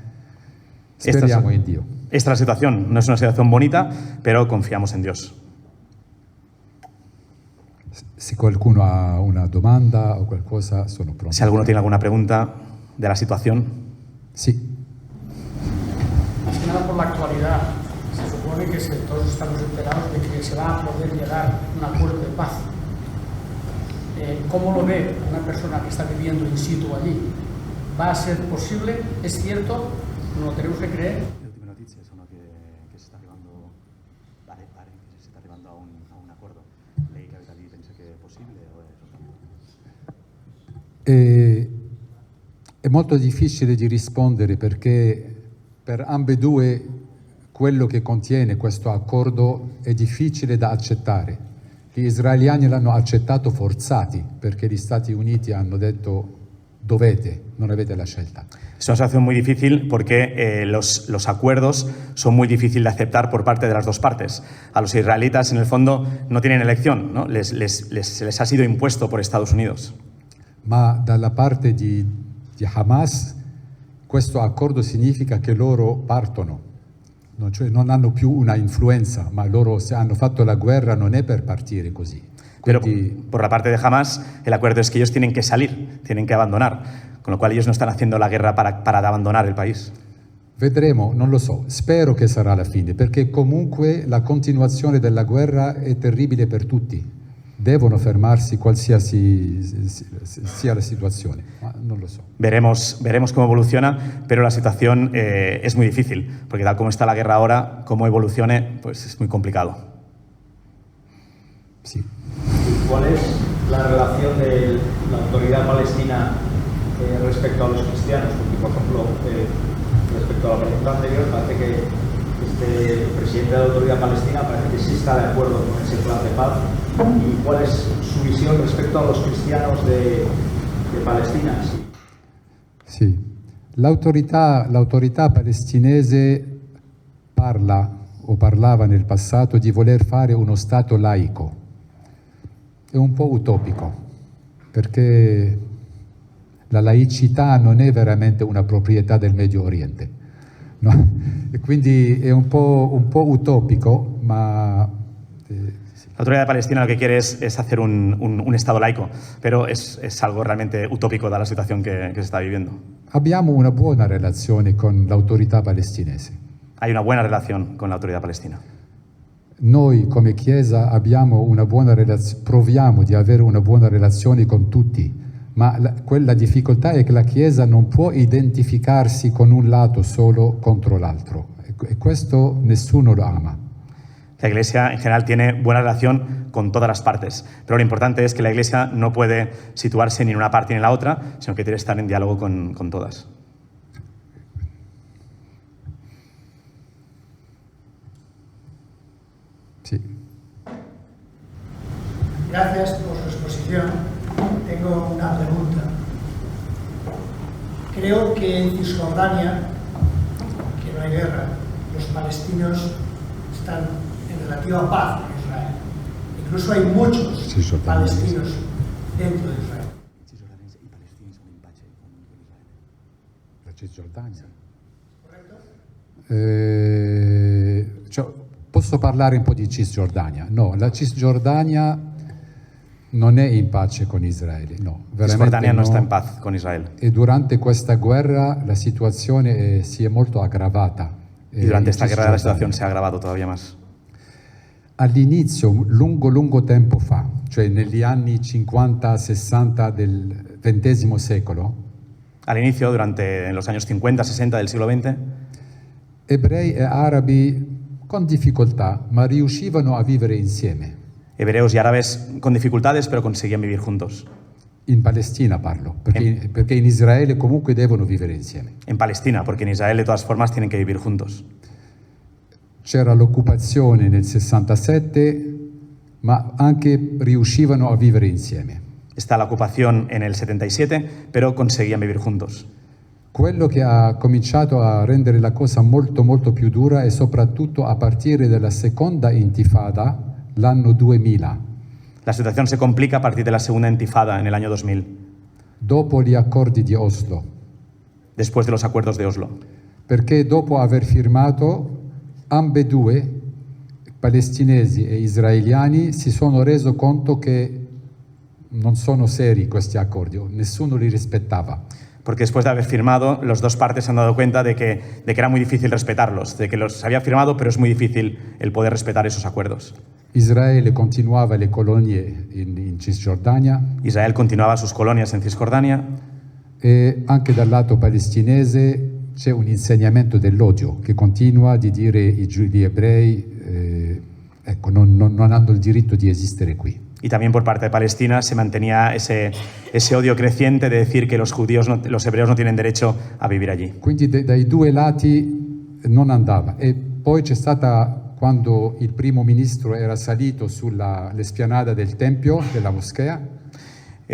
speriamo in Dio. Esta es la situación, no es una situación bonita, pero confiamos en Dios. Se qualcuno ha una domanda o qualcosa, sono pronto. Si alguno tiene alguna pregunta de la situación. Sí. Más que nada por la actualidad, se supone que todos estamos enterados de que se va a poder llegar a un acuerdo de paz. ¿Cómo lo ve una persona que está viviendo in situ allí? va a ser posible, es cierto, no lo tenemos que creer. Le ultime notizie sono che si sta arrivando, pare che si sta arrivando a un accordo. Lei che abita lì pensa che è possibile o è soltanto? È molto difficile di rispondere perché per ambedue quello che contiene questo accordo è difficile da accettare. Gli israeliani l'hanno accettato forzati perché gli Stati Uniti hanno detto dovete, non avete la scelta. Es una situación muy difícil porque los acuerdos son muy difíciles de aceptar por parte de las dos partes. A los israelitas, en el fondo, no tienen elección, ¿no? Se les ha sido impuesto por Estados Unidos. Ma dalla parte di Hamas questo accordo significa che loro partono, no? Cioè non hanno più una influenza, ma loro se hanno fatto la guerra non è per partire così. Pero Quindi, por la parte de Hamas, el acuerdo es que ellos tienen que salir, tienen que abandonar, con lo cual ellos no están haciendo la guerra para abandonar el país. vedremo, non lo so, spero che sarà la fine, perché comunque la continuazione della guerra è terribile per tutti. Devono fermarsi qualsiasi sia la situazione, ma non lo so. Veremos cómo evoluciona, pero la situación es muy difícil, porque tal como está la guerra ahora, cómo evolucione, pues es muy complicado. Sì. ¿Cuál es la relación de la autoridad palestina respecto a los cristianos? Porque, por ejemplo, respecto a la pregunta anterior, parece que este presidente de la autoridad palestina parece que sí está de acuerdo con ese plan de paz. ¿Y cuál es su visión respecto a los cristianos de Palestina? Sì. L'autorità palestinese parla o parlava nel passato di voler fare uno Stato laico. È un po' utopico, perché la laicità non è veramente una proprietà del Medio Oriente, no? E quindi è un po' utopico, ma La autoridad palestina lo que quiere es hacer un Estado laico, pero es algo realmente utópico dada la situación que se está viviendo. abbiamo una buona relazione con l'autorità palestinese. Hay una buena relación con la autoridad palestina. Noi come Chiesa abbiamo una buona proviamo di avere una buona relazione con tutti, ma la difficoltà è che la Chiesa non può identificarsi con un lato solo contro l'altro e questo nessuno lo ama. La Iglesia en general tiene buena relación con todas las partes, pero lo importante es que la Iglesia no puede situarse ni en una parte ni en la otra, sino que tiene que estar en diálogo con todas. Sì. Gracias por su exposición. Tengo una pregunta. Creo que en Cisjordania, que no hay guerra, los palestinos están en relativa paz con Israel. Incluso hay muchos palestinos dentro de Israel. La Cisgiordania. ¿Correcto? Cioè, posso parlare un po' di Cisgiordania? No, la Cisgiordania non è in pace con Israele, no. Cisjordania no no. está en paz con Israel. E durante questa guerra la situazione si è molto aggravata. Y durante esta in guerra la Cisgiordania. situación se ha agravado todavía más. All'inizio, lungo tempo fa, cioè negli anni 50-60 del XX secolo, Al inicio, en los años 50-60 del siglo XX, ebrei e arabi con difficoltà, ma riuscivano a vivere insieme. hebreos y árabes con dificultades, pero conseguían vivir juntos. In Palestina parlo, perché in Israele comunque devono vivere insieme. En Palestina, porque en Israel de todas formas tienen que vivir juntos. C'era l'occupazione nel 67, ma anche riuscivano a vivere insieme. Está la ocupación en el 77, pero conseguían vivir juntos. Quello che ha cominciato a rendere la cosa molto più dura è soprattutto a partire dalla seconda intifada, l'anno 2000, La situación se complica a partir de la segunda intifada en el año 2000, dopo gli accordi di Oslo, después de los acuerdos de Oslo. perché dopo aver firmato ambedue, palestinesi e israeliani, si sono reso conto che non sono seri questi accordi, nessuno li rispettava. Porque después de haber firmado, las dos partes se han dado cuenta de que era muy difícil respetarlos, de que los había firmado, pero es muy difícil el poder respetar esos acuerdos. Israele continuava le colonie in Cisgiordania Israel continuaba sus colonias en Cisjordania E anche dal lato palestinese c'è un insegnamento dell'odio che continua di dire gli ebrei ecco, non hanno il diritto di esistere qui. Y también por parte de Palestina se mantenía ese odio creciente de decir que los hebreos no tienen derecho a vivir allí. Quindi dai due lati non andava. E poi c'è stata, quando il primo ministro era salito sull'esplanada del Tempio, della moschea,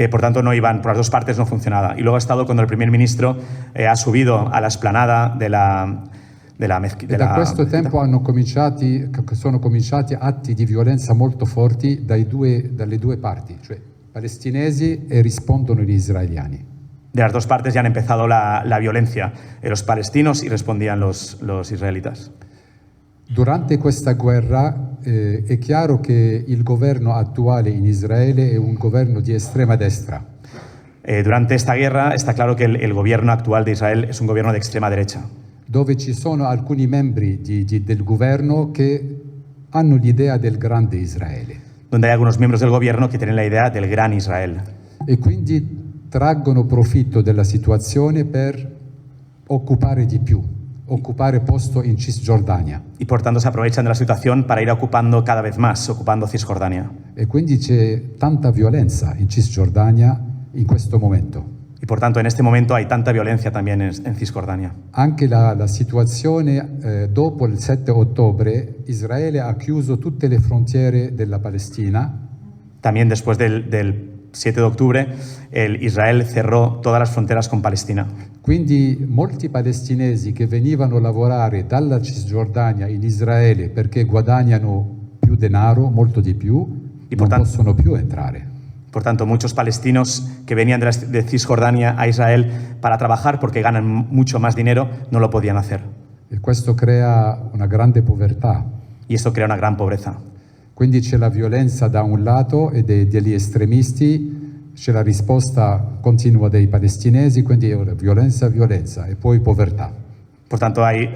Por tanto, no iban, por las dos partes no funcionaba. Y luego ha estado cuando el primer ministro ha subido a la esplanada de la mezquita. E da questo tempo sono cominciati atti di violenza molto forti dalle due parti, cioè palestinesi, e rispondono gli israeliani. De las dos partes ya han empezado la violencia, los palestinos y respondían los israelitas. Durante questa guerra è chiaro che il governo attuale in Israele è un governo di estrema destra. Durante esta guerra está claro que el gobierno actual de Israel es un gobierno de extrema derecha. Dove ci sono alcuni membri del governo che hanno l'idea del grande Israele. Donde hay algunos miembros del gobierno que tienen la idea del gran Israel. E quindi traggono profitto della situazione per occupare di più, occupare posto in Cisgiordania. Y por tanto se aprovechan de la situación para ir ocupando cada vez más, ocupando Cisjordania. E quindi c'è tanta violenza in Cisgiordania in questo momento. Y por tanto en este momento hay tanta violencia también en Cisjordania. Anche la situazione dopo il 7 ottobre, Israele ha chiuso tutte le frontiere della Palestina. También después del 7 de octubre, Israel cerró todas las fronteras con Palestina. Quindi molti palestinesi che venivano a lavorare dalla Cisgiordania in Israele perché guadagnano più denaro, molto di più, non possono più entrare. Por tanto, muchos palestinos que venían de Cisjordania a Israel para trabajar porque ganan mucho más dinero, no lo podían hacer. E questo crea una grande povertà. Y esto crea una gran pobreza. Quindi c'è la violenza da un lato e degli estremisti, c'è la risposta continua dei palestinesi, quindi violenza e poi povertà. Por tanto, hay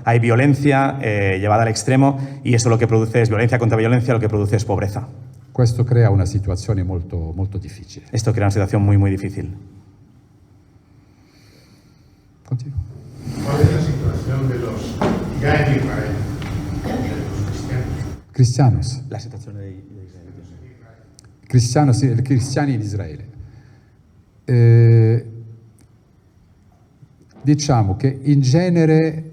hay violencia llevada al extremo, y eso lo que produce es violencia contra violencia, lo que produce es pobreza. Questo crea una situazione molto, molto difficile. Esto crea una situación muy, muy difícil. Continúo. ¿Cuál es la situación de los ya en Israel, de los cristianos? La situación de Israele. I cristiani in Israele. Diciamo che in genere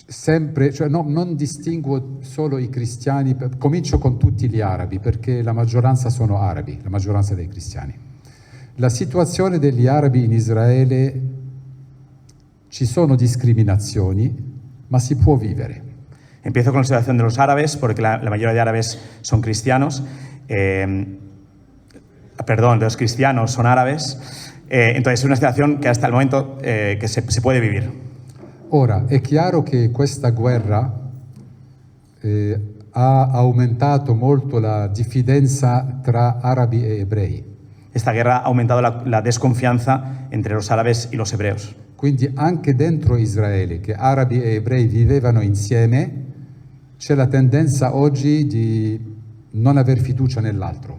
sempre, cioè non distinguo solo i cristiani, comincio con tutti gli arabi, perché la maggioranza sono arabi, la maggioranza dei cristiani. La situazione degli arabi in Israele, ci sono discriminazioni, ma si può vivere. Empiezo con la situación de los árabes, porque la mayoría de árabes son cristianos. De los cristianos son árabes. Entonces es una situación que hasta el momento que se puede vivir. Ora, è chiaro che questa guerra ha aumentato molto la diffidenza tra arabi e ebrei. Esta guerra ha aumentado la desconfianza entre los árabes y los hebreos. Quindi anche dentro Israele, che arabi e ebrei vivevano insieme, c'è la tendenza oggi di non aver fiducia nell'altro.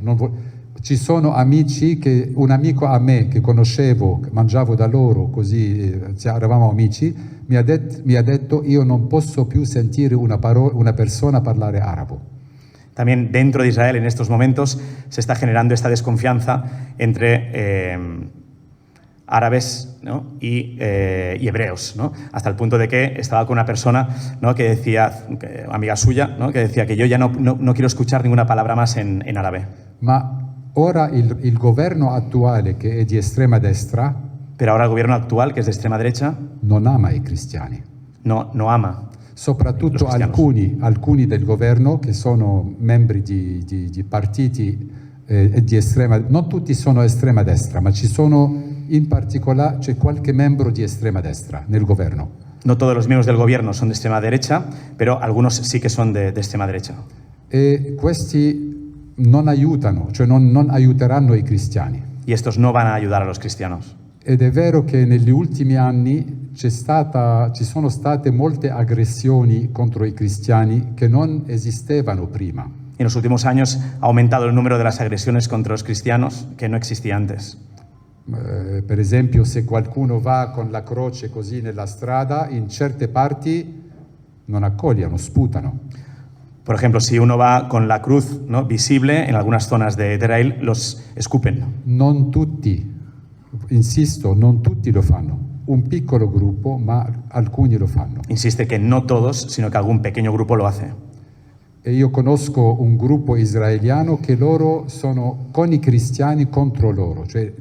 Ci sono amici un amico a me che conoscevo, mangiavo da loro, così eravamo amici, mi ha detto io non posso più sentire una persona parlare arabo. También dentro de Israel en estos momentos se está generando esta desconfianza entre árabes, ¿no? y hebreos, ¿no? Hasta el punto de que estaba con una persona, ¿no? que decía, amiga suya, ¿no? que decía que yo ya no quiero escuchar ninguna palabra más en árabe. Ma ora il governo attuale, che è di estrema destra, pero ahora el gobierno actual, que es de extrema derecha, non ama i cristiani. No ama. Soprattutto alcuni del governo che sono membri di partiti di estrema, non tutti sono estrema destra, ma ci sono in particolare, c'è qualche membro di estrema destra nel governo. No todos los miembros del gobierno son de extrema derecha, pero algunos sí que son de extrema derecha. E questi non aiutano, cioè non aiuteranno i cristiani. Y estos no van a ayudar a los cristianos. Ed è vero che negli ultimi anni ci sono state molte aggressioni contro i cristiani che non esistevano prima. En los últimos años ha aumentado el número de las agresiones contra los cristianos que no existía antes. Per esempio, se qualcuno va con la croce così nella strada, in certe parti non accogliano, sputano. Por ejemplo, si uno va con la cruz, ¿no?, visible en algunas zonas de Israel, los escupen. Non tutti, insisto, non tutti lo fanno. Un piccolo gruppo, ma alcuni lo fanno. Insiste que no todos, sino que algún pequeño grupo lo hace. E io conosco un gruppo israeliano che loro sono con i cristiani contro loro, cioè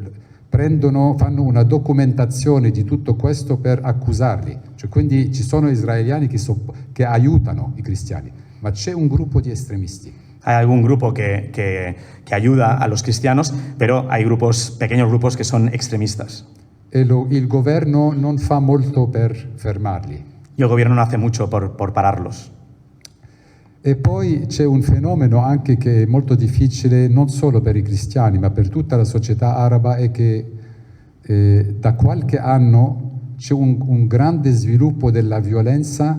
fanno una documentazione di tutto questo per accusarli. Cioè, quindi ci sono israeliani che aiutano i cristiani, ma c'è un gruppo di estremisti. Hay algún grupo que ayuda a los cristianos, pero hay pequeños grupos que son extremistas. E il governo non fa molto per fermarli. Y el gobierno no hace mucho por pararlos. E poi c'è un fenomeno anche che è molto difficile non solo per i cristiani, ma per tutta la società araba, è che da qualche anno c'è un grande sviluppo della violenza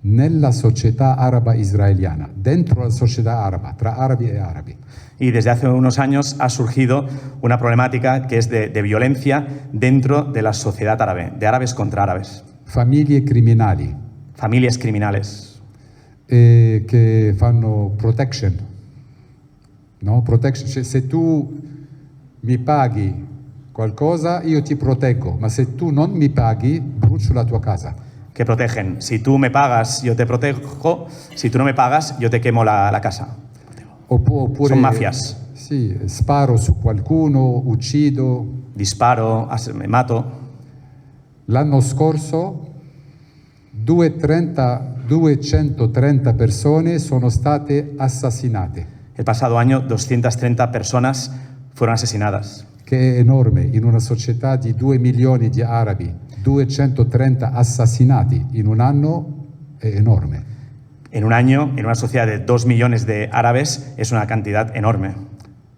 nella società araba israeliana, dentro la società araba, tra arabi e arabi. Y desde hace unos años ha surgido una problemática que es de violencia dentro de la sociedad árabe, de árabes contra árabes. Famiglie criminali. Familias criminales. Che fanno protection, no? Protection, cioè, se tu mi paghi qualcosa io ti proteggo, ma se tu non mi paghi brucio la tua casa. Que protegen. Si tú me pagas, yo te protejo. Si tú no me pagas, yo te quemo la casa. Oppure, son mafias. Sì, sparo su qualcuno, uccido. Disparo, mato. L'anno scorso 230 persone sono state assassinate. El pasado año 230 personas fueron asesinadas. Che è enorme, in una società di 2 milioni di arabi, 230 assassinati in un anno è enorme. En un año, en una sociedad de 2 millones de árabes, es una cantidad enorme.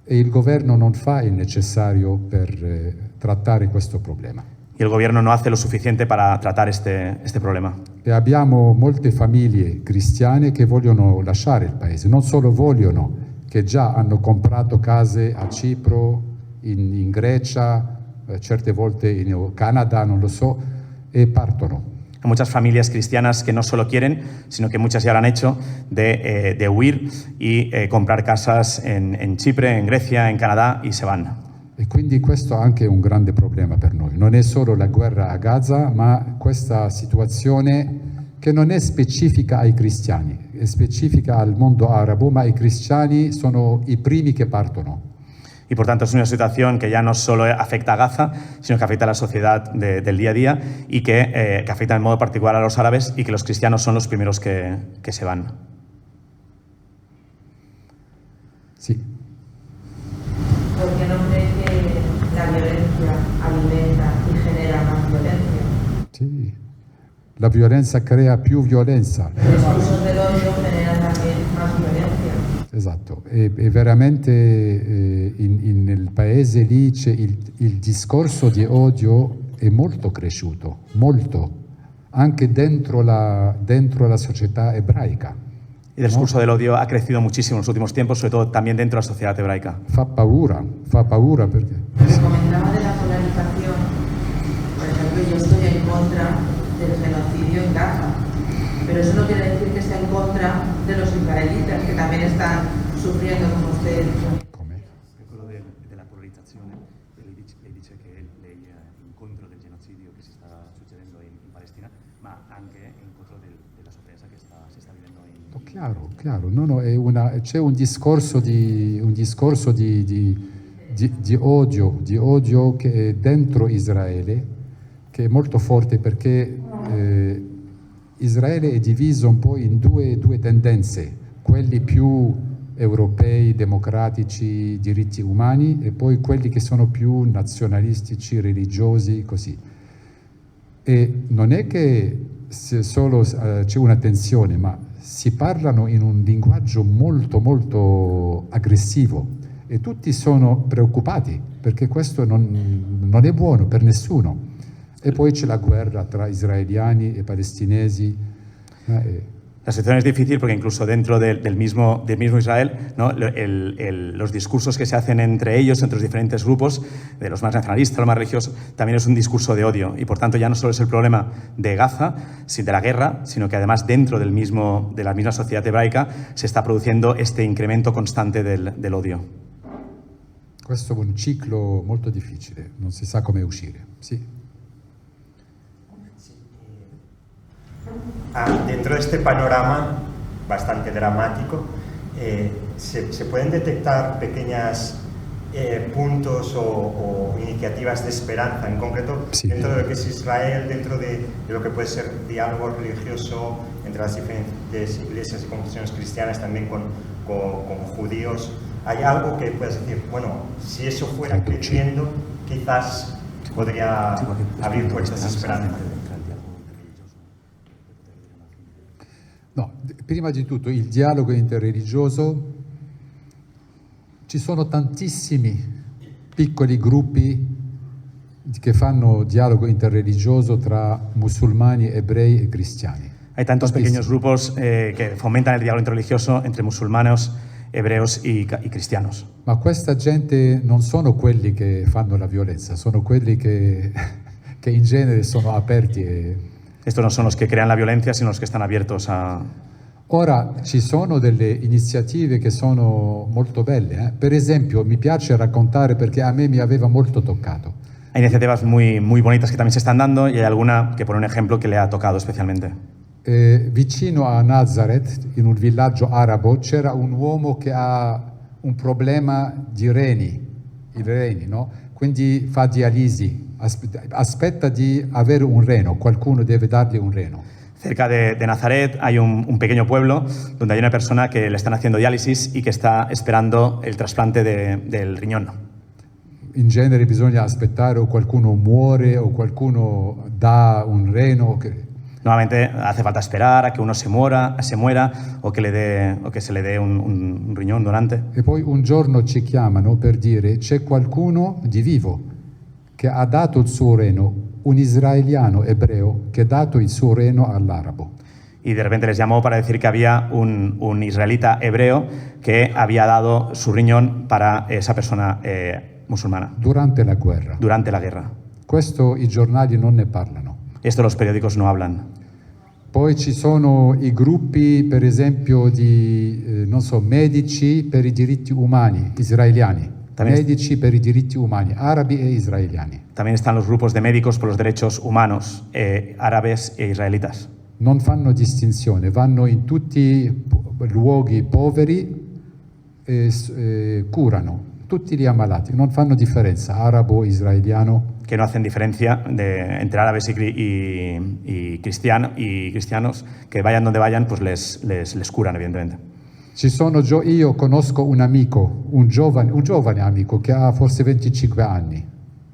E il governo non fa il necessario per trattare questo problema. Y el gobierno no hace lo suficiente para tratar este problema. E abbiamo molte famiglie cristiane che vogliono lasciare il paese, non solo vogliono, che già hanno comprato case a Cipro, in Grecia, certe volte in Canada, non lo so, e partono. Hay muchas familias cristianas que no solo quieren, sino que muchas ya lo han hecho, de huir y comprar casas en Chipre, en Grecia, en Canadá, y se van. E quindi questo anche è un grande problema per noi. Non è solo la guerra a Gaza, ma questa situazione che non è specifica ai cristiani, è specifica al mondo arabo, ma i cristiani sono i primi che partono. Y por tanto es una situación que ya no solo afecta a Gaza, sino que afecta a la sociedad del día a día y que afecta en modo particular a los árabes y que los cristianos son los primeros que se van. Sí. ¿Por qué no cree que la violencia alimenta y genera más violencia? Sì. La violenza crea più violenza. Los discursos del odio generan también más violencia. Esatto, e veramente nel paese lì c'è il discorso di odio è molto cresciuto, molto, anche dentro la società ebraica. Y el discurso del odio ha crecido muchísimo en los últimos tiempos, sobre todo también dentro de la sociedad hebraica. Fa paura perché... Lo que comentaba de la polarización, por ejemplo, yo estoy en contra del genocidio en Gaza, pero eso no quiere decir que esté en contra de los israelitas, que también están sufriendo, como usted dice. Quello della polarizzazione, lei dice che lei è in contro del genocidio che si sta succedendo in Palestina, ma anche in contro della sofferenza che si sta vivendo in... Chiaro, no, c'è un discorso di odio che è dentro Israele, che è molto forte perché Israele è diviso un po' in due tendenze, quelli più europei, democratici, diritti umani, e poi quelli che sono più nazionalistici, religiosi, così. E non è che solo c'è una tensione, ma si parlano in un linguaggio molto, molto aggressivo e tutti sono preoccupati perché questo non è buono per nessuno. E poi c'è la guerra tra israeliani e palestinesi. La situación es difícil porque incluso dentro del mismo Israel, ¿no? Los discursos que se hacen entre ellos, entre los diferentes grupos, de los más nacionalistas, los más religiosos, también es un discurso de odio. Y por tanto ya no solo es el problema de Gaza, de la guerra, sino que además dentro de la misma sociedad hebraica se está produciendo este incremento constante del odio. Questo è un ciclo molto difficile, non si sa come uscire. Sì. Dentro de este panorama bastante dramático, se pueden detectar pequeños puntos o iniciativas de esperanza, en concreto sí, dentro de lo que es Israel, dentro de lo que puede ser diálogo religioso entre las diferentes iglesias y confesiones cristianas, también con judíos. ¿Hay algo que puedas decir, bueno, si eso fuera creciendo, quizás podría abrir puertas de esperanza? No, prima di tutto il dialogo interreligioso, ci sono tantissimi piccoli gruppi che fanno dialogo interreligioso tra musulmani, ebrei e cristiani. Hay tantos pequeños grupos que fomentan el diálogo interreligioso entre musulmanes, hebreos y cristianos. Ma questa gente non sono quelli che fanno la violenza, sono quelli che in genere sono aperti. Estos no son los que crean la violencia, sino los que están abiertos a... Ora, ci sono delle iniziative che sono molto belle. Per esempio, mi piace raccontare perché a me mi aveva molto toccato. Hay iniciativas muy bonitas que también se están dando y hay alguna que por un ejemplo que le ha tocado especialmente. Vicino a Nazareth, in un villaggio arabo, c'era un uomo che ha un problema di i reni, no? Quindi fa dialisi. Aspetta di avere un reno, qualcuno deve dargli un reno. Cerca de Nazaret hay un pequeño pueblo donde hay una persona que le están haciendo diálisis y que está esperando el trasplante del riñón. In genere bisogna aspettare o qualcuno muore o qualcuno dà un reno. Normalmente hace falta esperar a que uno se muera o que se le dé un riñón donante. E poi un giorno ci chiamano per dire c'è qualcuno di vivo che ha dato il suo reno, un israeliano ebreo che ha dato il suo reno all'arabo. Y de repente les llamó para decir que había un israelita hebreo que había dado su riñón para esa persona musulmana. Durante la guerra. Durante la guerra. Questo i giornali non ne parlano. Esto los periódicos no hablan. Poi ci sono i gruppi, per esempio, di medici per i diritti umani israeliani. Medici per i diritti umani, arabi e israeliani. También están los grupos de médicos por los derechos humanos, árabes e israelitas. Non fanno distinzione, vanno in tutti i luoghi poveri e curano tutti gli ammalati, non fanno differenza, arabo, israeliano. Que no hacen diferencia entre árabes y cristianos, que vayan donde vayan, pues les curan, evidentemente. Io conosco un amico, un giovane amico che ha forse 25 anni.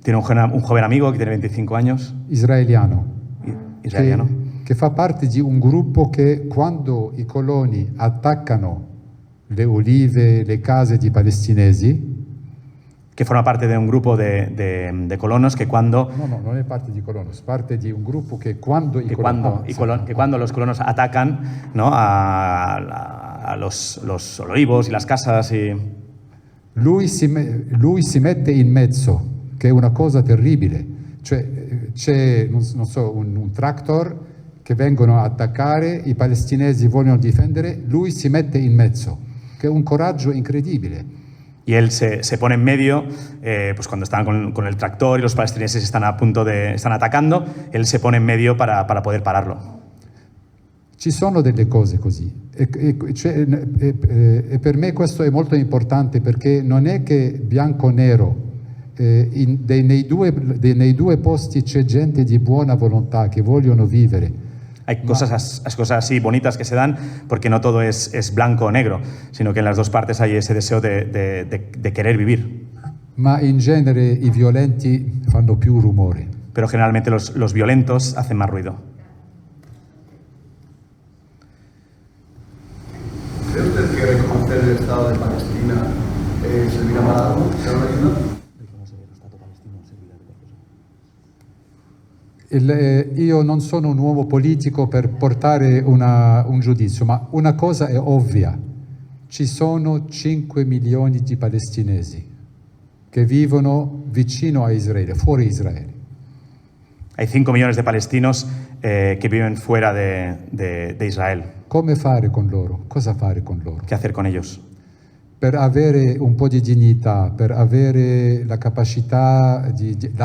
Tiene un joven amigo que tiene 25 años. Israeliano. Che fa parte di un gruppo che quando i coloni attaccano le olive, le case di palestinesi. Que forma parte de un grupo de colonos que cuando... No, non è parte di colonos, parte di un gruppo che quando los colonos atacan, ¿no? a los olivos y las casas y... Lui si mette in mezzo, che è una cosa terribile. Cioè c'è, un tractor che vengono a attaccare, i palestinesi vogliono difendere, lui si mette in mezzo, che è un coraggio incredibile. Y él se pone en medio, pues cuando están con el tractor y los palestineses están están atacando, él se pone en medio para poder pararlo. Ci sono delle cose così e per me questo è molto importante perché non è che bianco-nero, nei due posti c'è gente di buona volontà che vogliono vivere. Hay cosas así bonitas que se dan porque no todo es blanco o negro, sino que en las dos partes hay ese deseo de querer vivir. Ma in genere i violenti fanno più rumore. Pero generalmente los violentos hacen más ruido. ¿Cree usted que reconocer el Estado de Palestina servirá para algo? ¿Será una ayuda? Io non sono un uomo politico per portare un giudizio, ma una cosa è ovvia. Ci sono 5 milioni di palestinesi che vivono vicino a Israele, fuori Israele. Hay 5 millones de palestinos que viven fuera de Israel. Come fare con loro? Cosa fare con loro? ¿Qué hacer con ellos? Per avere un po' di dignità, per avere la capacità,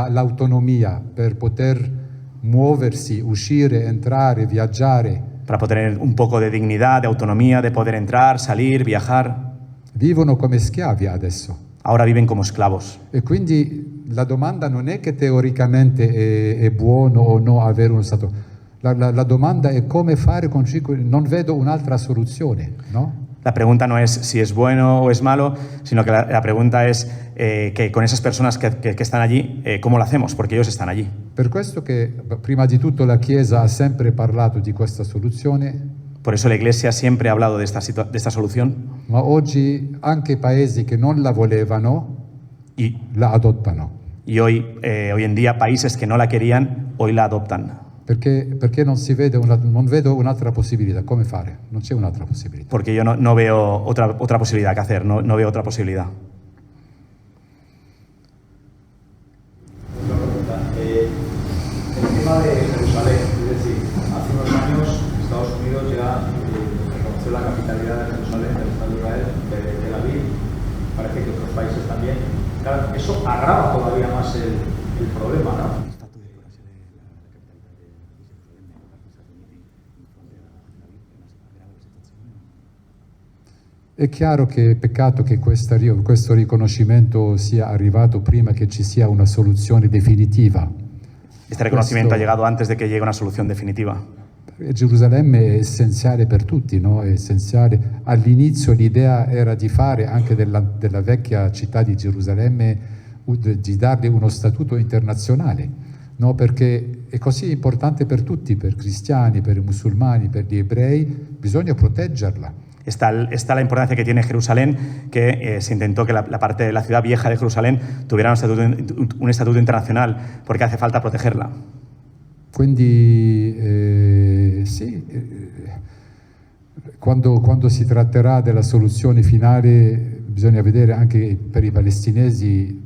l'autonomia, per poter muoversi, uscire, entrare, viaggiare. Para poder tener un poco de dignidad, de autonomía, de poder entrar, salir, viajar. Vivono come schiavi adesso. Ahora viven como esclavos. E quindi la domanda non è che teoricamente è buono o no avere uno Stato. La domanda è come fare con 5. Non vedo un'altra soluzione, no? La pregunta no es si es bueno o es malo, sino que la pregunta es que con esas personas que están allí, ¿cómo lo hacemos? Porque ellos están allí. Per questo che prima di tutto la Chiesa ha sempre parlato di questa soluzione. Por eso la Iglesia siempre ha hablado de esta solución. Ma oggi anche paesi che non la volevano la adottano. Y hoy en día países que no la querían, hoy la adoptan. Perché non si vede non vedo un'altra possibilità. Come fare? Non c'è un'altra possibilità. Porque yo no veo otra posibilidad que hacer, no veo otra posibilidad. Una pregunta. El tema de Jerusalén, es decir, hace unos años Estados Unidos ya reconoció la capitalidad de Jerusalén, del Estado de Israel, de Tel Aviv, parece que otros países también. Claro, eso agrava todavía más el problema, ¿no? È chiaro che è peccato che questo riconoscimento sia arrivato prima che ci sia una soluzione definitiva. Este reconocimiento ha llegado antes de que llegue una solución definitiva. Gerusalemme è essenziale per tutti, no? È essenziale. All'inizio l'idea era di fare anche della vecchia città di Gerusalemme, di darle uno statuto internazionale, no? Perché è così importante per tutti, per cristiani, per i musulmani, per gli ebrei, bisogna proteggerla. Está la importancia que tiene Jerusalén, que se intentó que la parte de la ciudad vieja de Jerusalén tuviera un estatuto internacional, porque hace falta protegerla. Quindi sì, quando si tratterà della soluzione finale bisogna vedere anche per i palestinesi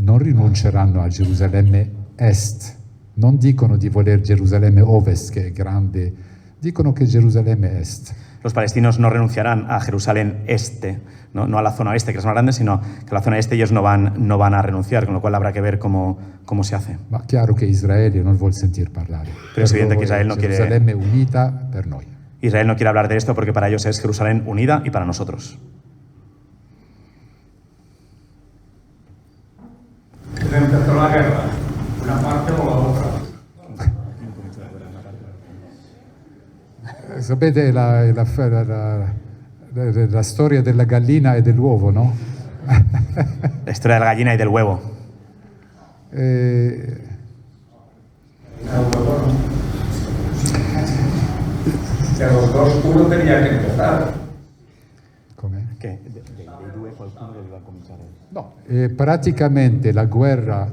non rinunceranno a Gerusalemme Est, non dicono di voler Gerusalemme Ovest che è grande, dicono che Gerusalemme Est. Los palestinos no renunciarán a Jerusalén Este, no a la zona oeste, que es más grande, sino que a la zona este ellos no van a renunciar, con lo cual habrá que ver cómo se hace. Ma chiaro che Israele non vuol sentir parlare. Pero es evidente que Israel no quiere... Gerusalemme unita per noi. Israel no quiere hablar de esto porque para ellos es Jerusalén unida y para nosotros. Empezó la guerra, una parte o la otra. Sapete la storia della gallina e dell'uovo, no? La storia della gallina e del huevo. De los dos, uno tenía que empezar. Come? Che? Dei due qualcuno doveva cominciare. No, praticamente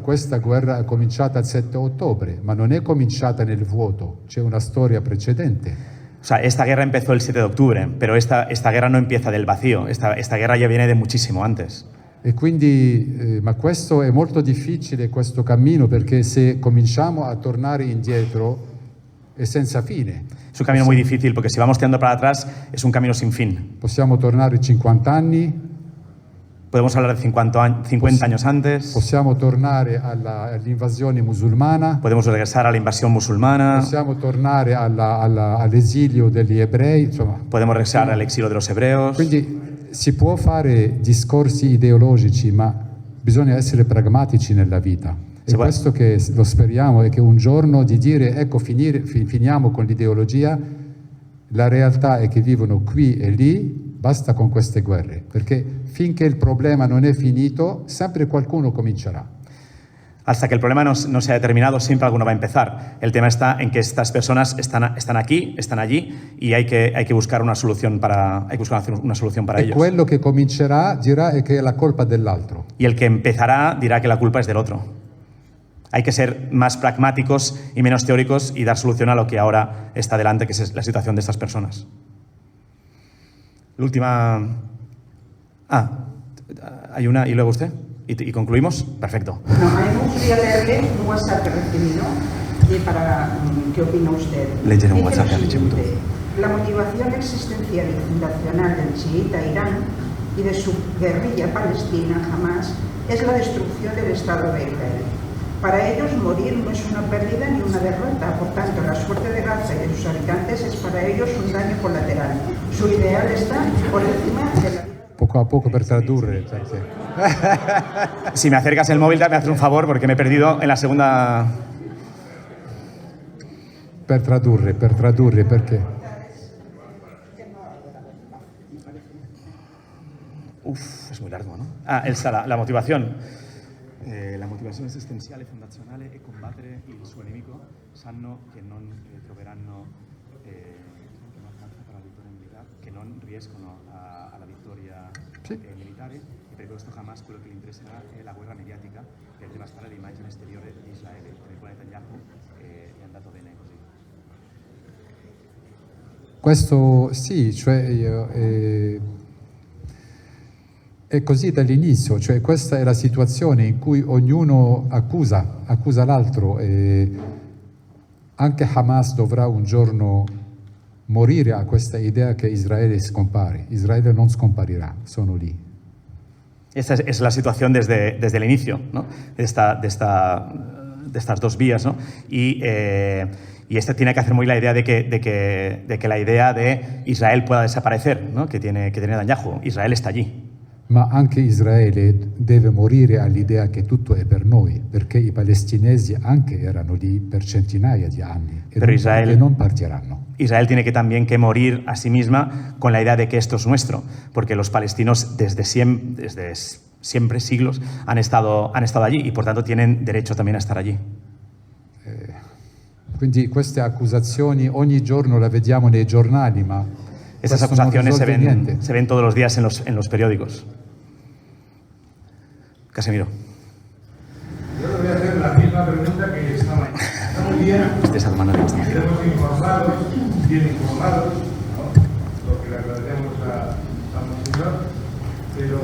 questa guerra è cominciata il 7 ottobre, ma non è cominciata nel vuoto, c'è una storia precedente. O sea, esta guerra empezó el 7 de octubre, pero esta guerra no empieza del vacío, esta guerra ya viene de muchísimo antes. E quindi, ma questo è molto difficile, questo cammino, perché se cominciamo a tornare indietro è senza fine. Es un camino muy difícil, porque si vamos tirando para atrás es un camino sin fin. Possiamo tornare 50 anni. Podemos hablar de 50 años antes. Possiamo tornare all'invasione musulmana. Podemos regresar a la invasión musulmana. Possiamo tornare all'esilio degli ebrei. Insomma. Podemos regresar al exilio de los hebreos. Quindi si può fare discorsi ideologici, ma bisogna essere pragmatici nella vita. E questo che lo speriamo è che un giorno di dire, ecco, finiamo con l'ideologia, la realtà è che vivono qui e lì, basta con queste guerre, perché finché il problema non è finito, sempre qualcuno comincerà. Hasta que el problema no se ha terminado, siempre alguno va a empezar. El tema está en que estas personas están aquí, están allí, y hay que buscar una solución para ellos. E quello che comincerà dirà che è la colpa dell'altro. Y el que empezará dirá que la culpa es del otro. Hay que ser más pragmáticos y menos teóricos y dar solución a lo que ahora está delante, que es la situación de estas personas. La última... hay una y luego usted. ¿Y concluimos? Perfecto. No, a mí me gustaría leerle un WhatsApp que he recibido y para qué opina usted. Leer un Dice WhatsApp lo que ha siguiente: la motivación existencial y fundacional del chiita Irán y de su guerrilla palestina Hamas es la destrucción del Estado de Israel. Para ellos morir no es una pérdida ni una derrota, por tanto la suerte de Gaza y de sus habitantes es para ellos un daño colateral. Su ideal está por encima de la vida. Poco a poco per tradurre. Perché... Si me acercas el móvil, me haces un favor porque me he perdido en la segunda... Per tradurre, perché? Es muy largo, ¿no? La motivazione. La motivazione esistenziale, fondazionale è combattere il suo nemico, sanno che non troveranno per la vittoria militare, che non riescono alla vittoria militare, e per questo Hamas quello che gli interesserà è la guerra mediatica per devastare l'immagine esteriore di Israele. Per il Netanyahu è andato bene così. Questo sì, cioè è così dall'inizio, cioè questa è la situazione in cui ognuno accusa l'altro e anche Hamas dovrà un giorno morire a questa idea che Israele scompare. Israele non scomparirà, sono lì. Esta es la situación desde el inicio, ¿no? de estas dos vías, ¿no? Y esta tiene que hacer muy la idea de que la idea de Israel pueda desaparecer, ¿no? que tiene Netanyahu. Israel está allí. Ma anche Israele deve morire all'idea che tutto è per noi, perché i palestinesi anche erano lì per centinaia di anni e non partiranno. Israel tiene que también que morir a sí misma con la idea de que esto es nuestro, porque los palestinos desde siempre siglos han estado allí y por tanto tienen derecho también a estar allí. Quindi queste accusazioni ogni giorno la vediamo nei giornali, ma estas acusaciones se ven todos los días en los periódicos. Casemiro. Yo le voy a hacer la misma pregunta que esta mañana. Está muy bien. Estamos informados, bien informados, ¿no? Lo que le agradecemos a Monseñor, pero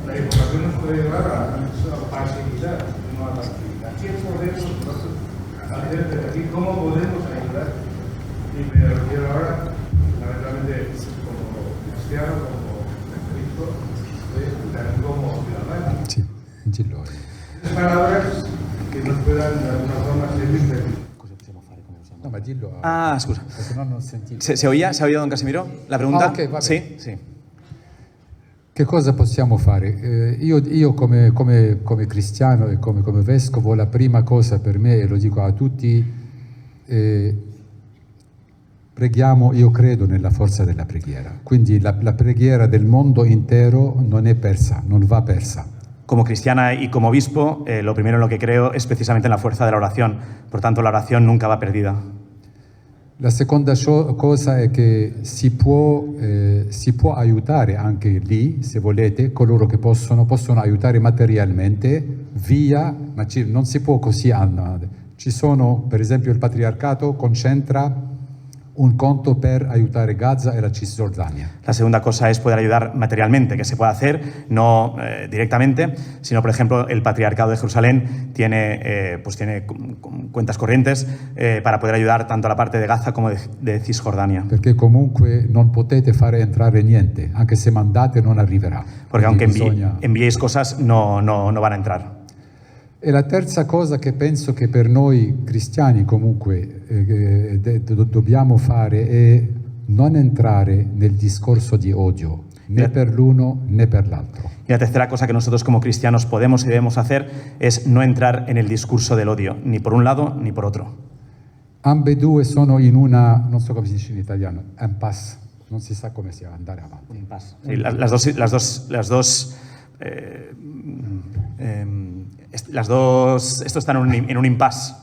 la información nos puede llevar a la pasividad, no a la actividad. ¿Qué podemos nosotros hacer desde aquí? ¿Cómo podemos ayudar? Y me refiero ahora, fundamentalmente, como cristiano, como Cristo, también como ciudadano. Sí, dillo. Palabras que nos puedan de alguna forma servir. No, ma dillo. Scusa. Perché no, non sentito. ¿Se oía, don Casemiro? La pregunta? Okay, va bene. Sì. Che cosa possiamo fare? Io come cristiano e come vescovo, la prima cosa per me, e lo dico a tutti, preghiamo, io credo nella forza della preghiera, quindi la preghiera del mondo intero non è persa, non va persa. Como cristiana y como obispo, lo primero en lo que creo es precisamente en la fuerza de la oración. Por tanto, la oración nunca va perdida. La seconda cosa è che si può aiutare anche lì, se volete, coloro che possono aiutare materialmente ma non si può così andare. Ci sono, per esempio, il patriarcato concentra un conto per aiutare Gaza e la Cisgiordania. La segunda cosa es poder ayudar materialmente, que se pueda hacer, no directamente, sino, por ejemplo, el Patriarcado de Jerusalén tiene cuentas corrientes para poder ayudar tanto a la parte de Gaza como de Cisjordania. Perché comunque non potete fare entrare niente, anche se mandate non arriverà. Porque aunque enviéis cosas, no van a entrar. E la terza cosa che penso che per noi cristiani comunque dobbiamo fare è non entrare nel discorso di odio, né per l'uno né per l'altro. Y la tercera cosa que nosotros como cristianos podemos y debemos hacer es no entrar en el discurso del odio, ni por un lado ni por otro. Ambedue sono in una, non so come si dice in italiano, impasse, non si sa come sia andare avanti. Impasse. Sí, esto está en un impasse.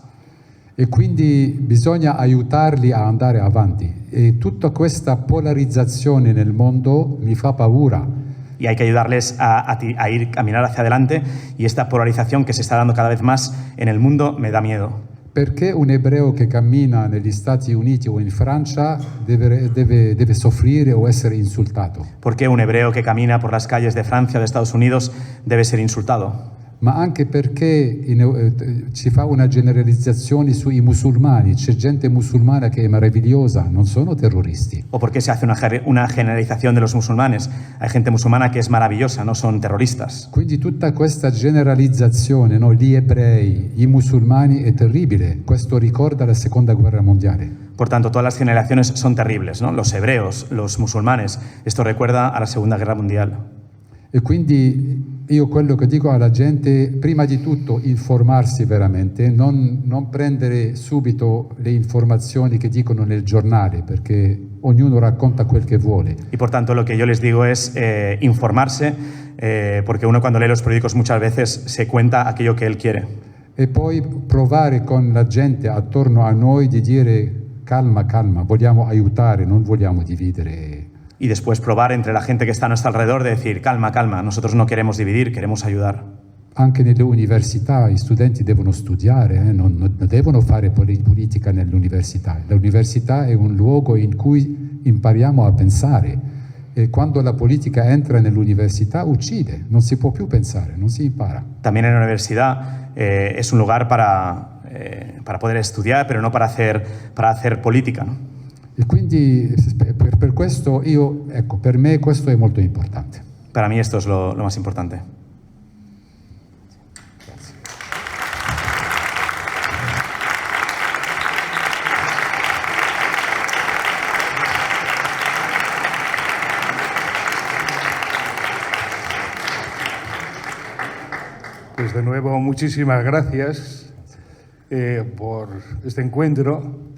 E quindi bisogna aiutarli a andare avanti. E tutta questa polarizzazione nel mondo mi fa paura, y hay que ayudarles a caminar hacia adelante, y esta polarización que se está dando cada vez más en el mundo me da miedo. Perché un ebreo che cammina negli Stati Uniti o in Francia deve soffrire o essere insultato? ¿Por qué un hebreo que camina por las calles de Francia o de Estados Unidos debe ser insultado? Ma anche perché ci fa una generalizzazione sui musulmani, c'è gente musulmana che è meravigliosa, non sono terroristi. ¿O por qué se hace una generalización de los musulmanes? Hay gente musulmana que es maravillosa, no son terroristas. Quindi tutta questa generalizzazione, no? Gli ebrei, i musulmani, è terribile. Questo ricorda la Seconda Guerra Mondiale. Por tanto, todas las generaciones son terribles, ¿no? Los hebreos, los musulmanes. Esto recuerda a la Segunda Guerra Mundial. E quindi io quello che dico alla gente, prima di tutto informarsi veramente, non prendere subito le informazioni che dicono nel giornale, perché ognuno racconta quel che vuole. Y por tanto lo que yo les digo es informarse, porque uno cuando lee los periódicos muchas veces se cuenta aquello que él quiere. E poi provare con la gente attorno a noi di dire calma, calma, vogliamo aiutare, non vogliamo dividere. Y después probar entre la gente que está a nuestro alrededor de decir, calma, calma, nosotros no queremos dividir, queremos ayudar. Anche nelle università gli studenti devono studiare, non devono fare politica nell'università. L'università è un luogo in cui impariamo a pensare, e quando la politica entra nell'università uccide, non si può più pensare, non si impara. También en la universidad es un lugar para poder estudiar, pero no para hacer política, ¿no? E quindi per questo per me questo è molto importante. Para mí esto es lo más importante. Pues de nuevo, muchísimas gracias por este encuentro.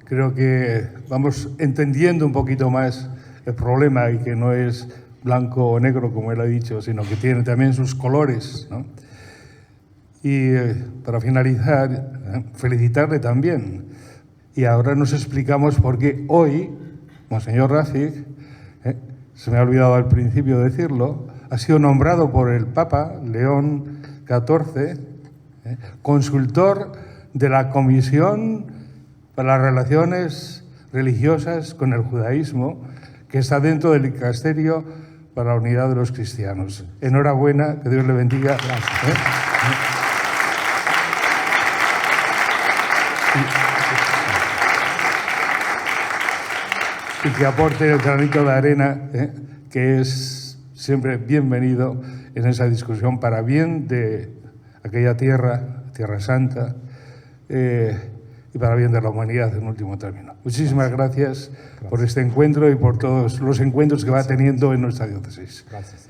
Creo que vamos entendiendo un poquito más el problema, y que no es blanco o negro, como él ha dicho, sino que tiene también sus colores, ¿no? Y para finalizar, felicitarle también. Y ahora nos explicamos por qué hoy, Monseñor Rafik, se me ha olvidado al principio decirlo, ha sido nombrado por el Papa León XIV consultor de la Comisión para las Relaciones Religiosas con el Judaísmo, que está dentro del dicasterio para la unidad de los cristianos. Enhorabuena, que Dios le bendiga. Y que aporte el granito de arena, que es siempre bienvenido en esa discusión para bien de aquella tierra, Tierra Santa, y para bien de la humanidad en último término. Muchísimas gracias por este encuentro y por todos los encuentros que va teniendo en nuestra diócesis. Gracias.